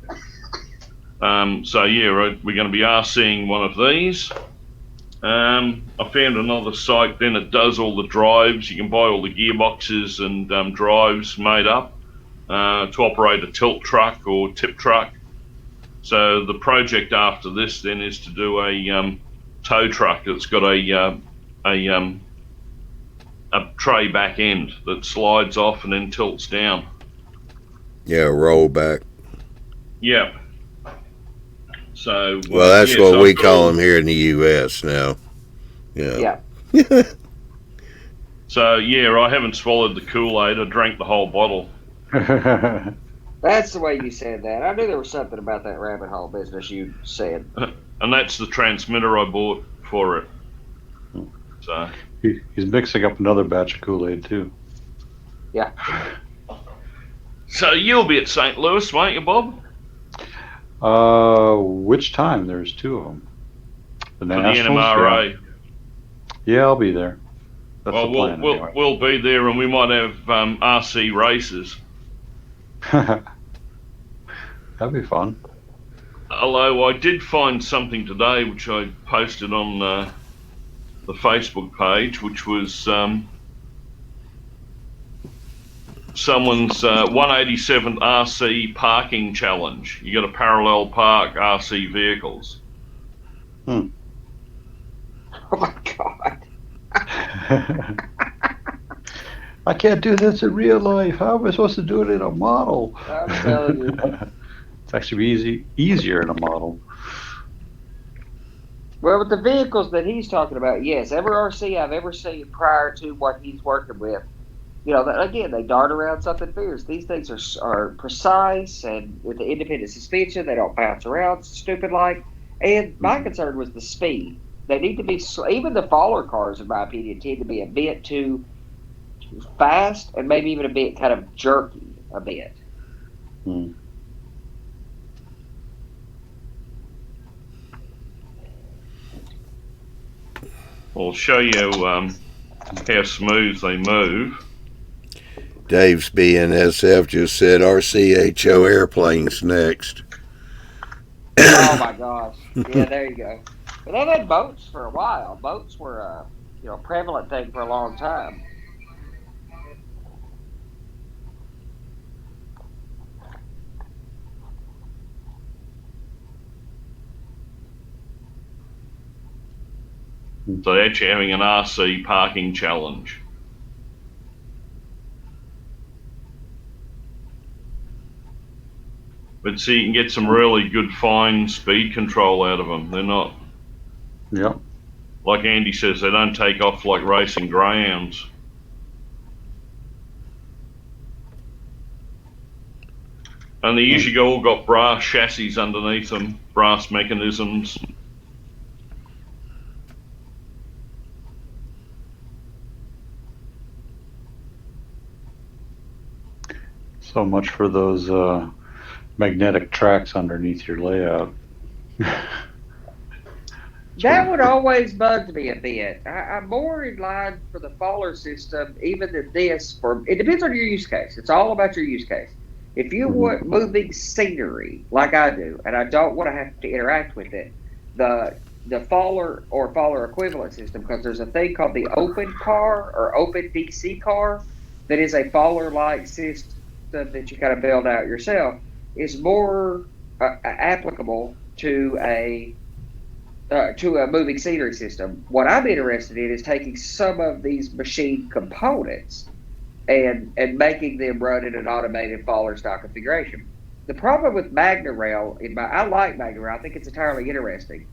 so yeah, we're going to be RCing one of these. I found another site then that does all the drives. You can buy all the gearboxes and drives made up to operate a tilt truck or tip truck. So the project after this then is to do a tow truck that's got a tray back end that slides off and then tilts down. Yeah, roll back. Yeah. So well, that's what we call them here in the U.S. now. Yeah. So yeah, I haven't swallowed the Kool-Aid. I drank the whole bottle. That's the way you said that. I knew there was something about that rabbit hole business you said. And that's the transmitter I bought for it. So he's mixing up another batch of Kool-Aid too. Yeah. So you'll be at St. Louis, won't you, Bob? Which time? There's two of them. For the NMRA. Yeah, I'll be there. That's well, the plan, anyway. we'll be there, and we might have RC races. That'd be fun. Although I did find something today, which I posted on the Facebook page, which was someone's 187th RC parking challenge. You got to parallel park RC vehicles. Oh my God. I can't do this in real life. How am I supposed to do it in a model? I'm telling you. It's actually easier in a model. Well, with the vehicles that he's talking about, yes, every RC I've ever seen prior to what he's working with, you know, again, they dart around something fierce. These things are precise, and with the independent suspension, they don't bounce around stupid like. And my concern was the speed. They need to be, even the Faller cars, in my opinion, tend to be a bit too fast and maybe even a bit kind of jerky a bit. I'll show you how smooth they move. Dave's BNSF just said RCHO airplanes next. Oh my gosh. Yeah, there you go. But they've had boats for a while. Boats were a prevalent thing for a long time. So they're actually having an RC parking challenge. But see, you can get some really good fine speed control out of them. They're not, like Andy says, they don't take off like racing greyhounds. And they usually all got brass chassis underneath them, brass mechanisms. So much for those magnetic tracks underneath your layout. That would always bug me a bit. I'm more in line for the Faller system even than this. It depends on your use case. It's all about your use case. If you want moving scenery like I do, and I don't want to have to interact with it, the Faller or Faller equivalent system, because there's a thing called the Open Car or Open DC Car that is a Faller-like system that you kind of build out yourself, is more applicable to a to a moving scenery system. What I'm interested in is taking some of these machine components and making them run in an automated faller style configuration. The problem with MagnaRail, I like MagnaRail. I think it's entirely interesting.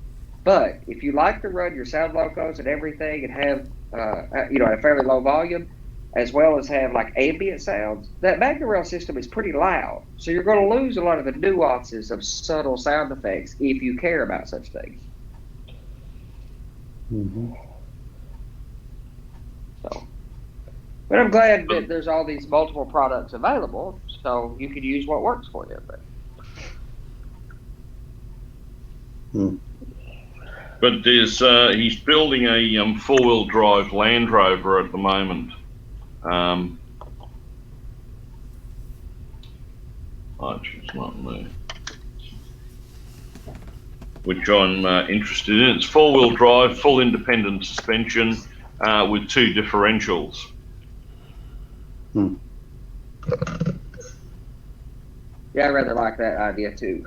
But if you like to run your sound locos and everything and have, at a fairly low volume, as well as have like ambient sounds, that MagnaRail system is pretty loud. So you're going to lose a lot of the nuances of subtle sound effects if you care about such things. Mm-hmm. So, but I'm glad that there's all these multiple products available, so you can use what works for you. But there's he's building a four-wheel drive Land Rover at the moment. It's not there. Which I'm interested in. It's four-wheel drive, full independent suspension with 2 differentials. Yeah, I rather like that idea too.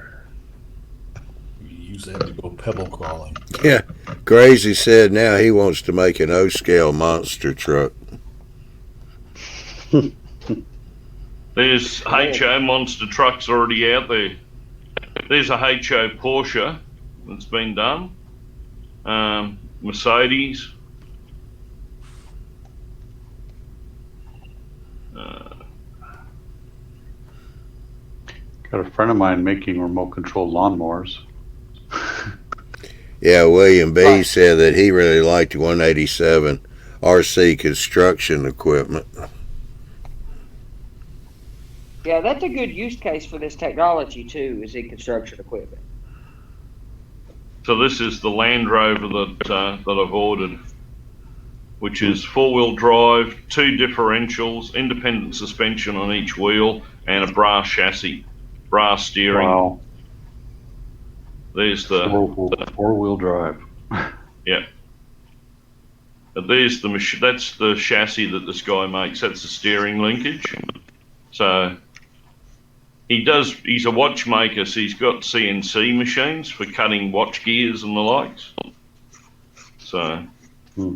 You use that to go pebble crawling. Yeah, Crazy said now he wants to make an O-scale monster truck. There's HO monster trucks already out there. There's a HO Porsche that's been done. Mercedes. Got a friend of mine making remote control lawnmowers. Yeah, William B. said that he really liked 187 RC construction equipment. Yeah, that's a good use case for this technology too, is in construction equipment. So this is the Land Rover that I've ordered, which is 4-wheel drive, 2 differentials, independent suspension on each wheel, and a brass chassis, brass steering. Wow. There's the four-wheel drive. Yeah. But there's the machine. That's the chassis that this guy makes. That's the steering linkage. So he's a watchmaker, so he's got CNC machines for cutting watch gears and the likes. So I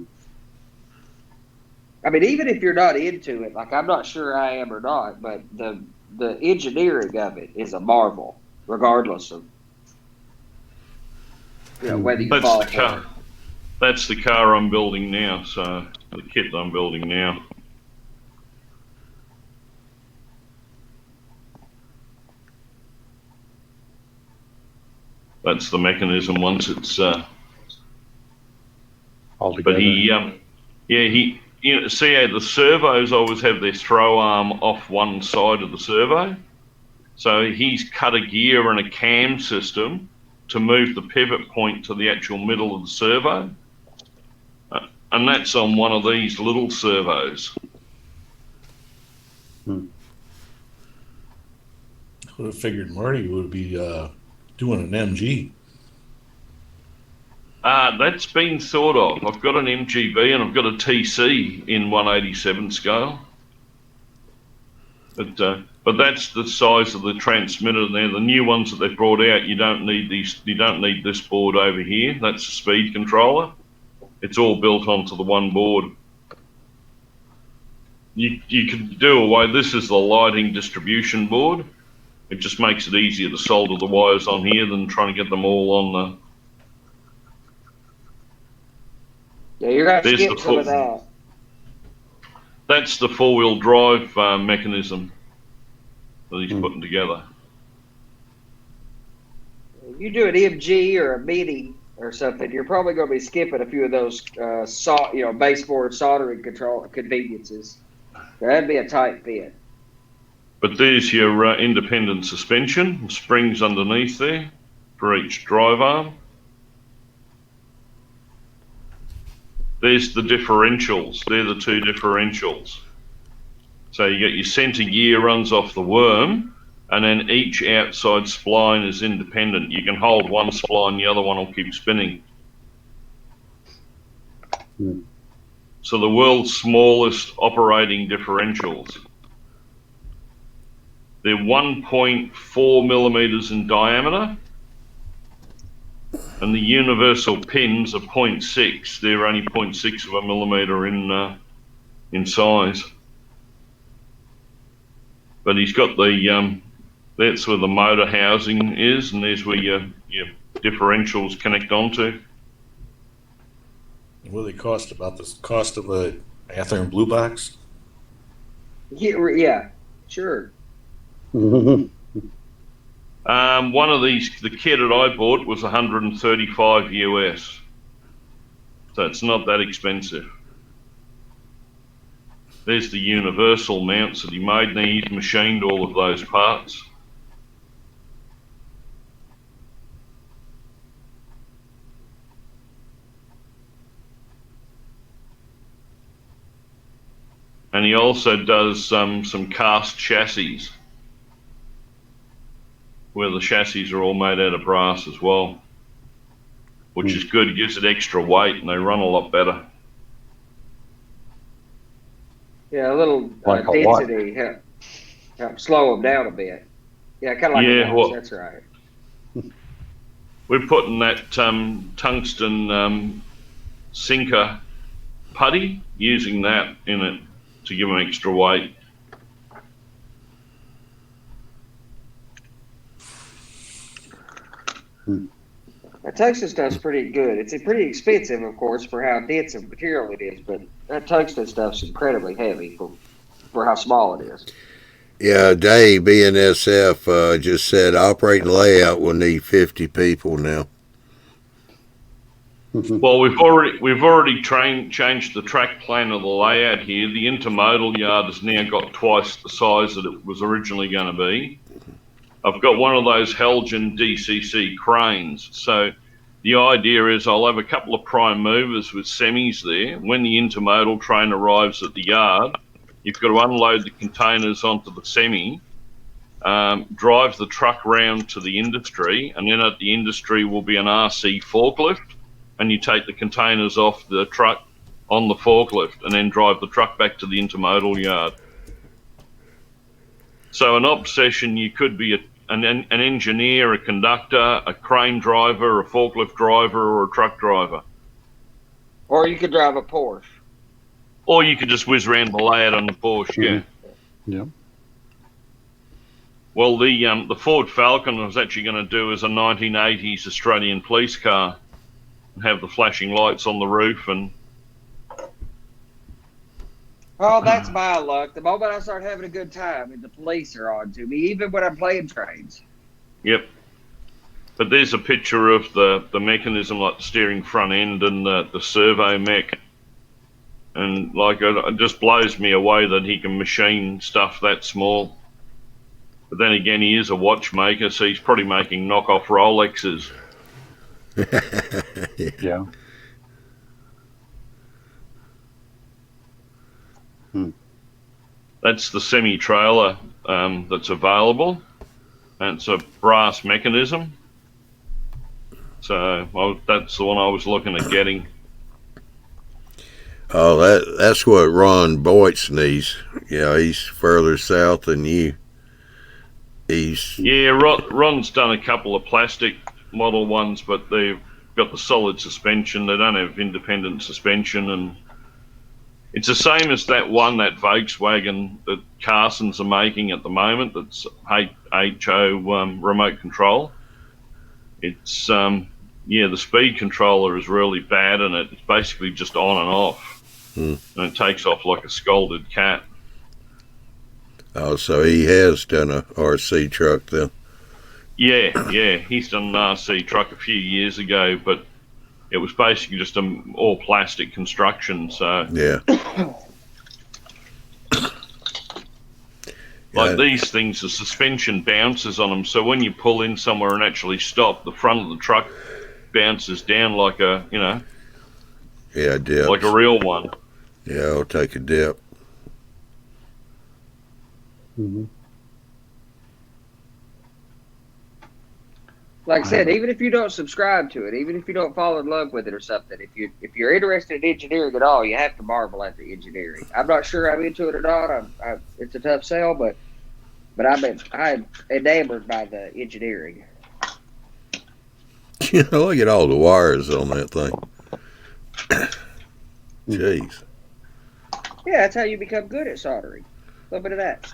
mean, even if you're not into it, like I'm not sure I am or not, but the engineering of it is a marvel, regardless of whether you fall for it. That's the car I'm building now. So the kit I'm building now. That's the mechanism once it's all together. But see how the servos always have their throw arm off one side of the servo? So he's cut a gear and a cam system to move the pivot point to the actual middle of the servo. And that's on one of these little servos. I would have figured Marty would be doing an MG. That's been thought of. I've got an MGB and I've got a TC in 187 scale. But that's the size of the transmitter there. The new ones that they've brought out, you don't need these. You don't need this board over here. That's a speed controller. It's all built onto the one board. You can do away. This is the lighting distribution board. It just makes it easier to solder the wires on here than trying to get them all on the. Yeah, you're going to skip some of that. That's the 4-wheel drive mechanism that he's putting together. If you do an MG or a Mini or something, you're probably going to be skipping a few of those baseboard soldering control conveniences. That'd be a tight fit. But there's your independent suspension, springs underneath there for each drive arm. There's the differentials. They're the 2 differentials. So you get your centre gear runs off the worm, and then each outside spline is independent. You can hold one spline, the other one will keep spinning. So the world's smallest operating differentials. They're 1.4 millimeters in diameter, And the universal pins are 0.6. They're only 0.6 of a millimetre in size. But he's got the that's where the motor housing is, and there's where your differentials connect onto. What do they cost? About the cost of a Athearn Blue Box? Yeah, sure. One of these, the kit that I bought was 135 US, so it's not that expensive. There's the universal mounts that he made, and he's machined all of those parts. And he also does some cast chassis, where the chassis are all made out of brass as well, which is good. It gives it extra weight, and they run a lot better. Yeah, a little Like a density help slow them down a bit. Yeah, kind of like a watch. That's right. We're putting that tungsten sinker putty, using that in it to give them extra weight. That tungsten stuff's pretty good. It's pretty expensive, of course, for how dense of material it is, but that tungsten stuff's incredibly heavy for how small it is. Yeah, Dave, BNSF, just said operating layout will need 50 people now. Well, we've already changed the track plan of the layout here. The intermodal yard has now got twice the size that it was originally going to be. I've got one of those Helgen DCC cranes. So the idea is I'll have a couple of prime movers with semis there. When the intermodal train arrives at the yard, you've got to unload the containers onto the semi, drive the truck round to the industry, and then at the industry will be an RC forklift, and you take the containers off the truck on the forklift and then drive the truck back to the intermodal yard. So an op session, you could be an engineer, a conductor, a crane driver, a forklift driver, or a truck driver. Or you could drive a Porsche. Or you could just whiz around the layout on the Porsche, yeah. Yeah. Well, the Ford Falcon I was actually going to do as a 1980s Australian police car and have the flashing lights on the roof. And Oh, that's my luck. The moment I start having a good time and the police are on to me, even when I'm playing trains. Yep. But there's a picture of the mechanism, like the steering front end and the servo mech. And like it just blows me away that he can machine stuff that small. But then again, he is a watchmaker, so he's probably making knockoff Rolexes. Yeah. That's the semi-trailer that's available, and it's a brass mechanism. So that's the one I was looking at getting. Oh, that's what Ron Boyce needs. Yeah, he's further south than you. Yeah, Ron's done a couple of plastic model ones, but they've got the solid suspension. They don't have independent suspension, and it's the same as that Volkswagen that Carson's are making at the moment. That's HO remote control. It's the speed controller is really bad, and it's basically just on and off, and it takes off like a scolded cat. Oh, so he has done a RC truck then. Yeah, he's done an RC truck a few years ago, but it was basically just an all plastic construction. So yeah. Like these things, the suspension bounces on them. So when you pull in somewhere and actually stop, the front of the truck bounces down like a, dips. like a real one. Yeah, I'll take a dip. Mm-hmm. Like I said, even if you don't subscribe to it, even if you don't fall in love with it or something, if you're interested in engineering at all, you have to marvel at the engineering. I'm not sure I'm into it or not. It's a tough sell, but I'm enamored by the engineering. Look at all the wires on that thing. Jeez. Yeah, that's how you become good at soldering. A little bit of that.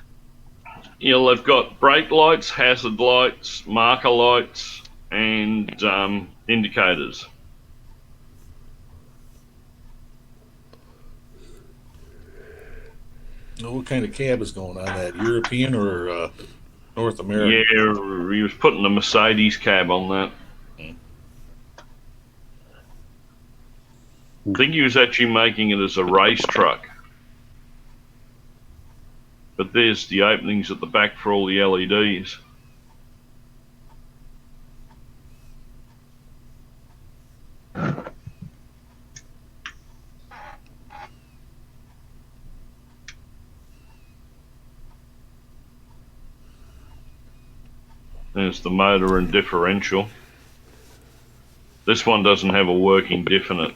They've got brake lights, hazard lights, marker lights, and indicators. What kind of cab is going on that? European or North American? Yeah, he was putting the Mercedes cab on that. I think he was actually making it as a race truck. But there's the openings at the back for all the LEDs. There's the motor and differential. This one doesn't have a working diff in it.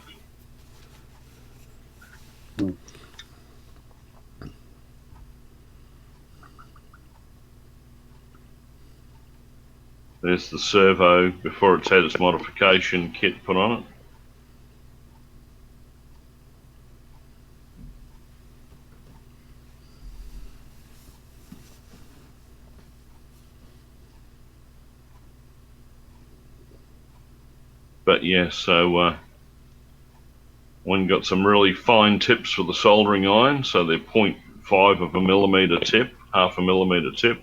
There's the servo before it's had its modification kit put on it. But yeah, so one got some really fine tips for the soldering iron, so they're 0.5 of a millimetre tip, half a millimetre tip.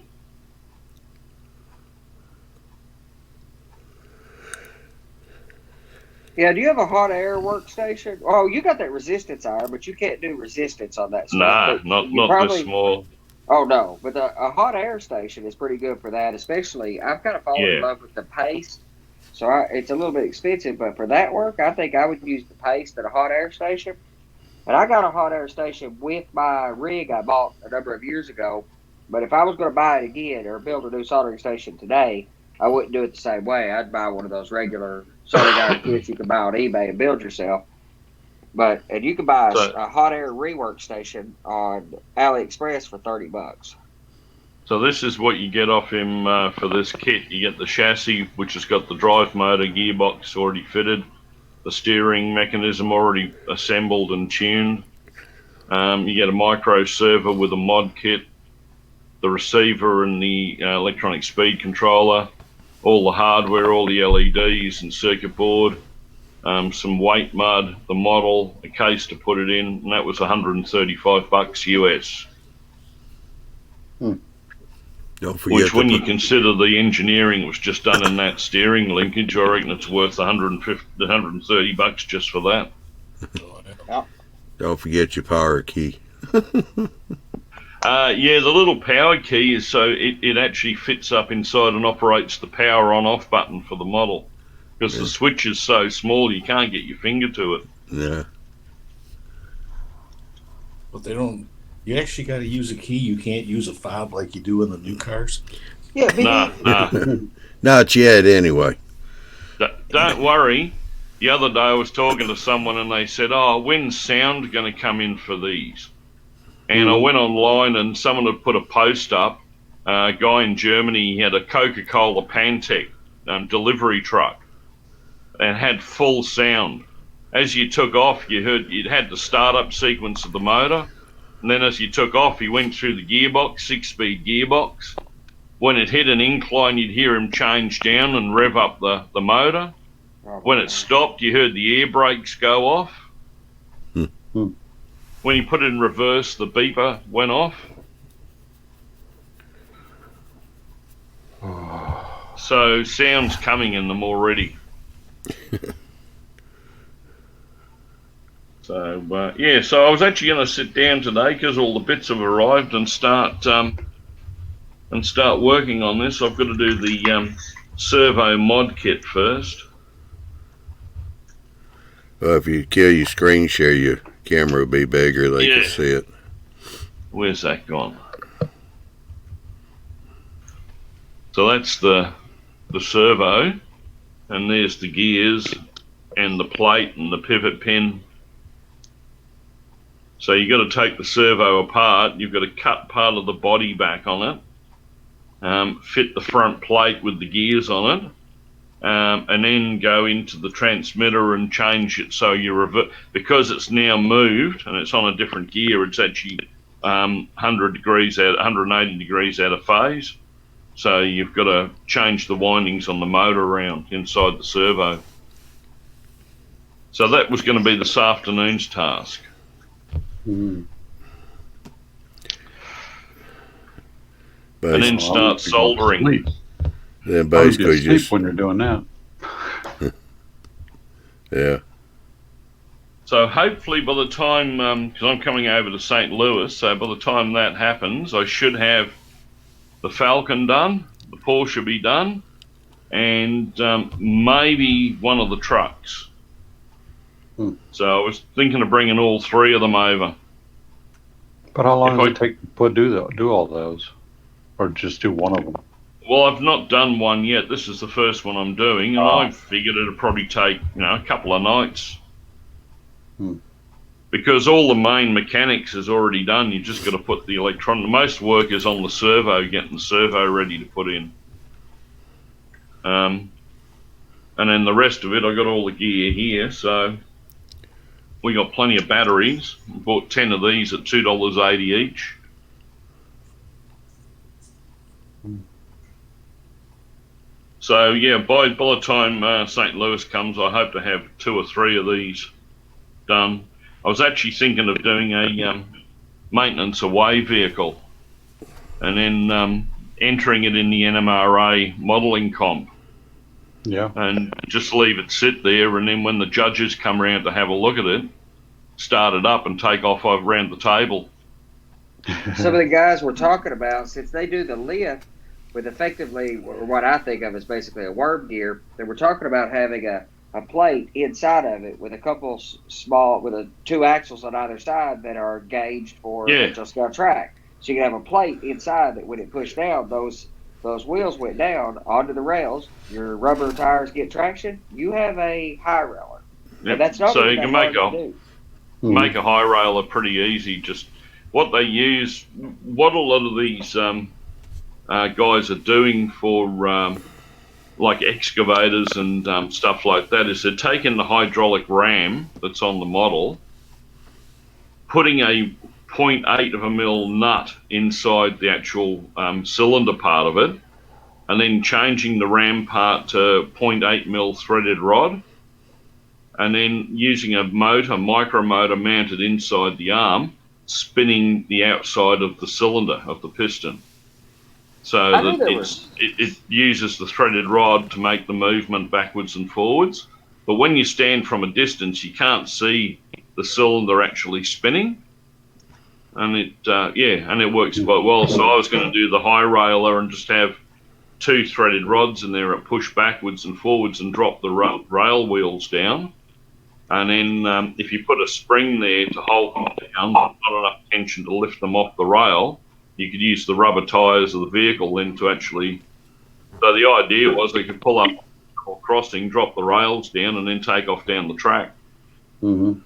Yeah, do you have a hot air workstation? Oh, you got that resistance iron, but you can't do resistance on that stuff. Nah, But not you probably, this small. Oh no, but a hot air station is pretty good for that. Especially, I've kind of fallen in love with the paste, so it's a little bit expensive. But for that work, I think I would use the paste at a hot air station. And I got a hot air station with my rig I bought a number of years ago. But if I was going to buy it again or build a new soldering station today, I wouldn't do it the same way. I'd buy one of those regular soldering iron kits you can buy on eBay and build yourself. And you can buy a hot air rework station on AliExpress for $30. So this is what you get off him for this kit. You get the chassis, which has got the drive motor, gearbox already fitted, the steering mechanism already assembled and tuned. You get a micro servo with a mod kit, the receiver and the electronic speed controller, all the hardware, all the LEDs and circuit board, some weight mud, the model, a case to put it in, and that was $135 US. Don't forget Which, when you consider the engineering was just done in that steering linkage, I reckon it's worth $130 just for that. Don't forget your power key. Yeah, the little power key is so it actually fits up inside and operates the power on-off button for the model. Because the switch is so small, you can't get your finger to it. Yeah. But they don't. You actually got to use a key. You can't use a fob like you do in the new cars. Yeah, Nah. Not yet, anyway. Don't worry. The other day I was talking to someone and they said, "Oh, when's sound going to come in for these?" And I went online and someone had put a post up. A guy in Germany, he had a Coca-Cola Pantech delivery truck and had full sound. As you took off, you'd had the startup sequence of the motor. And then as you took off, he went through the gearbox, 6-speed gearbox. When it hit an incline, you'd hear him change down and rev up the motor. When it stopped, you heard the air brakes go off. When he put it in reverse, the beeper went off. So sound's coming in them already. So yeah, so I was actually going to sit down today because all the bits have arrived and start working on this. I've got to do the servo mod kit first. Well, if you kill your screen share, your camera will be bigger. They can see it. Where's that gone? So that's the servo, and there's the gears and the plate and the pivot pin. So you've got to take the servo apart. You've got to cut part of the body back on it, fit the front plate with the gears on it, and then go into the transmitter and change it so you revert, because it's now moved and it's on a different gear. It's actually 180 degrees out of phase. So you've got to change the windings on the motor around inside the servo. So that was going to be this afternoon's task. Mm. And then start soldering. Then basically just when you're doing that. Yeah. So hopefully by the time, because I'm coming over to St. Louis, so by the time that happens, I should have the Falcon done, the Porsche be done, and maybe one of the trucks. So I was thinking of bringing all three of them over. But how long does it take to do all those? Or just do one of them? Well, I've not done one yet. This is the first one I'm doing, and I figured it'd probably take, a couple of nights. Because all the main mechanics is already done. You just got to put the electronic. Most work is on the servo, getting the servo ready to put in. And then the rest of it, I got all the gear here, so we got plenty of batteries. We bought 10 of these at $2.80 each. So yeah, by the time St. Louis comes, I hope to have 2 or 3 of these done. I was actually thinking of doing a maintenance away vehicle, and then entering it in the NMRA modelling comp. Yeah. And just leave it sit there, and then when the judges come around to have a look at it, start it up and take off around the table. Some of the guys were talking about, since they do the lift with effectively what I think of as basically a worm gear, they were talking about having a plate inside of it with a couple small, with 2 axles on either side that are gauged for just go track. So you can have a plate inside that when it pushed down, those wheels went down onto the rails. Your rubber tires get traction. You have a high railer. Yep. That's not so you can make a high railer pretty easy. Just what they use, what a lot of these guys are doing for like excavators and stuff like that, is they're taking the hydraulic ram that's on the model, putting a 0.8 of a mil nut inside the actual cylinder part of it, and then changing the ram part to 0.8 mil threaded rod, and then using a micro motor mounted inside the arm, spinning the outside of the cylinder of the piston. So that it uses the threaded rod to make the movement backwards and forwards. But when you stand from a distance, you can't see the cylinder actually spinning. And it works quite well. So I was going to do the high railer and just have 2 threaded rods in there that push backwards and forwards and drop the rail wheels down. And then if you put a spring there to hold them down, not enough tension to lift them off the rail, you could use the rubber tyres of the vehicle then to actually... So the idea was they could pull up or crossing, drop the rails down, and then take off down the track. Mm-hmm.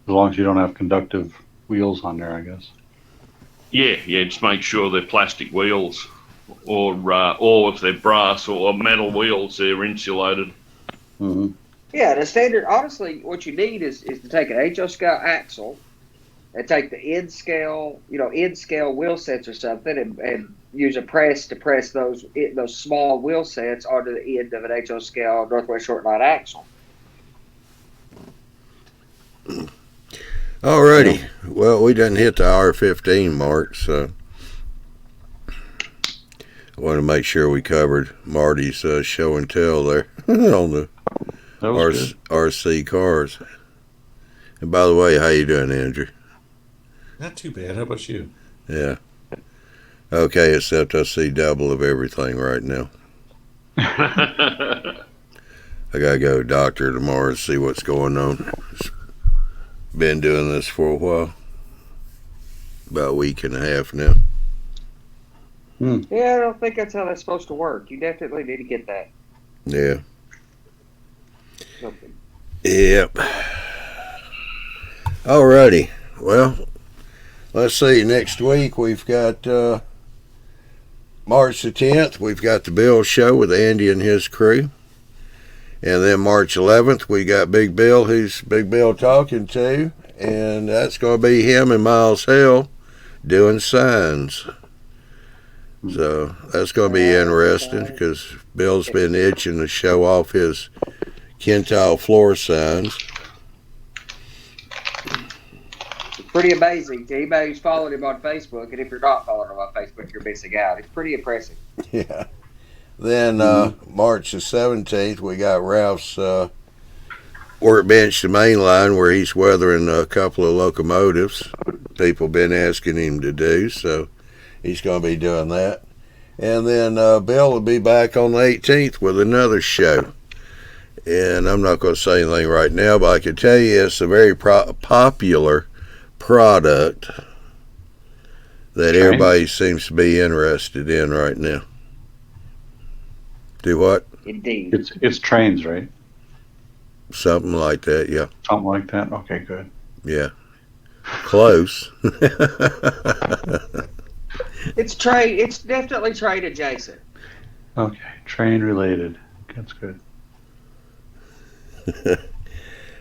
As long as you don't have conductive wheels on there, I guess. Yeah, just make sure they're plastic wheels, or if they're brass or metal wheels, they're insulated. Mm-hmm. Yeah, the standard, honestly, what you need is to take an HO scale axle and take the end scale wheel sets or something, and use a press to press those small wheel sets onto the end of an HO scale Northwest short line axle. Alrighty. Well, we didn't hit the hour 15 mark, so I want to make sure we covered Marty's show and tell there on the RC cars. And by the way, how you doing, Andrew? Not too bad. How about you? Yeah. Okay, except I see double of everything right now. I gotta go to the doctor tomorrow and see what's going on. Been doing this for a while. About a week and a half now. Yeah, I don't think that's how that's supposed to work. You definitely need to get that. Yeah. Something. Yep. Alrighty. Well, let's see. Next week we've got March the 10th, we've got the Bill Show with Andy and his crew. And then March 11th, we got Big Bill, who's Big Bill talking to. And that's going to be him and Miles Hill doing signs. So that's going to be interesting because Bill's been itching to show off his Kentile floor signs. It's pretty amazing. To anybody who's followed him on Facebook, and if you're not following him on Facebook, you're missing out. It's pretty impressive. Yeah. Then March the 17th, we got Ralph's workbench to mainline where he's weathering a couple of locomotives. People been asking him to do, so he's going to be doing that. And then Bill will be back on the 18th with another show. And I'm not going to say anything right now, but I can tell you it's a very popular product that everybody seems to be interested in right now. Do what? Indeed. It's trains, right? Something like that, yeah. Something like that. Okay, good. Yeah. Close. It's trade. It's definitely trade adjacent. Okay, train related. That's good.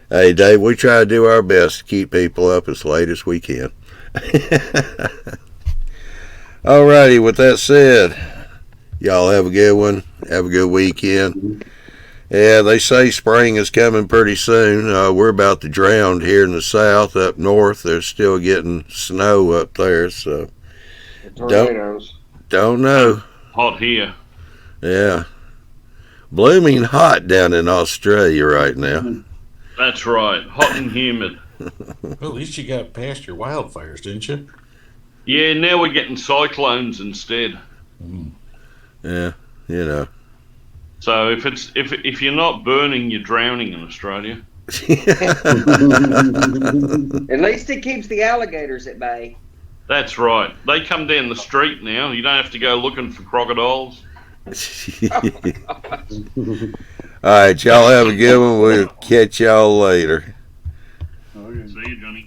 Hey, Dave, we try to do our best to keep people up as late as we can. Alrighty, with that said, y'all have a good one. Have a good weekend. Yeah, they say spring is coming pretty soon. We're about to drown here in the south. Up north, they're still getting snow up there, so Tornadoes. don't know. Hot here. Yeah. Blooming hot down in Australia right now. That's right. Hot and humid. Well, at least you got past your wildfires, didn't you? Yeah, now we're getting cyclones instead. Yeah, you know. So if you're not burning, you're drowning in Australia. At least it keeps the alligators at bay. That's right. They come down the street now. You don't have to go looking for crocodiles. All right, y'all have a good one. We'll catch y'all later. Okay. See you, Johnny.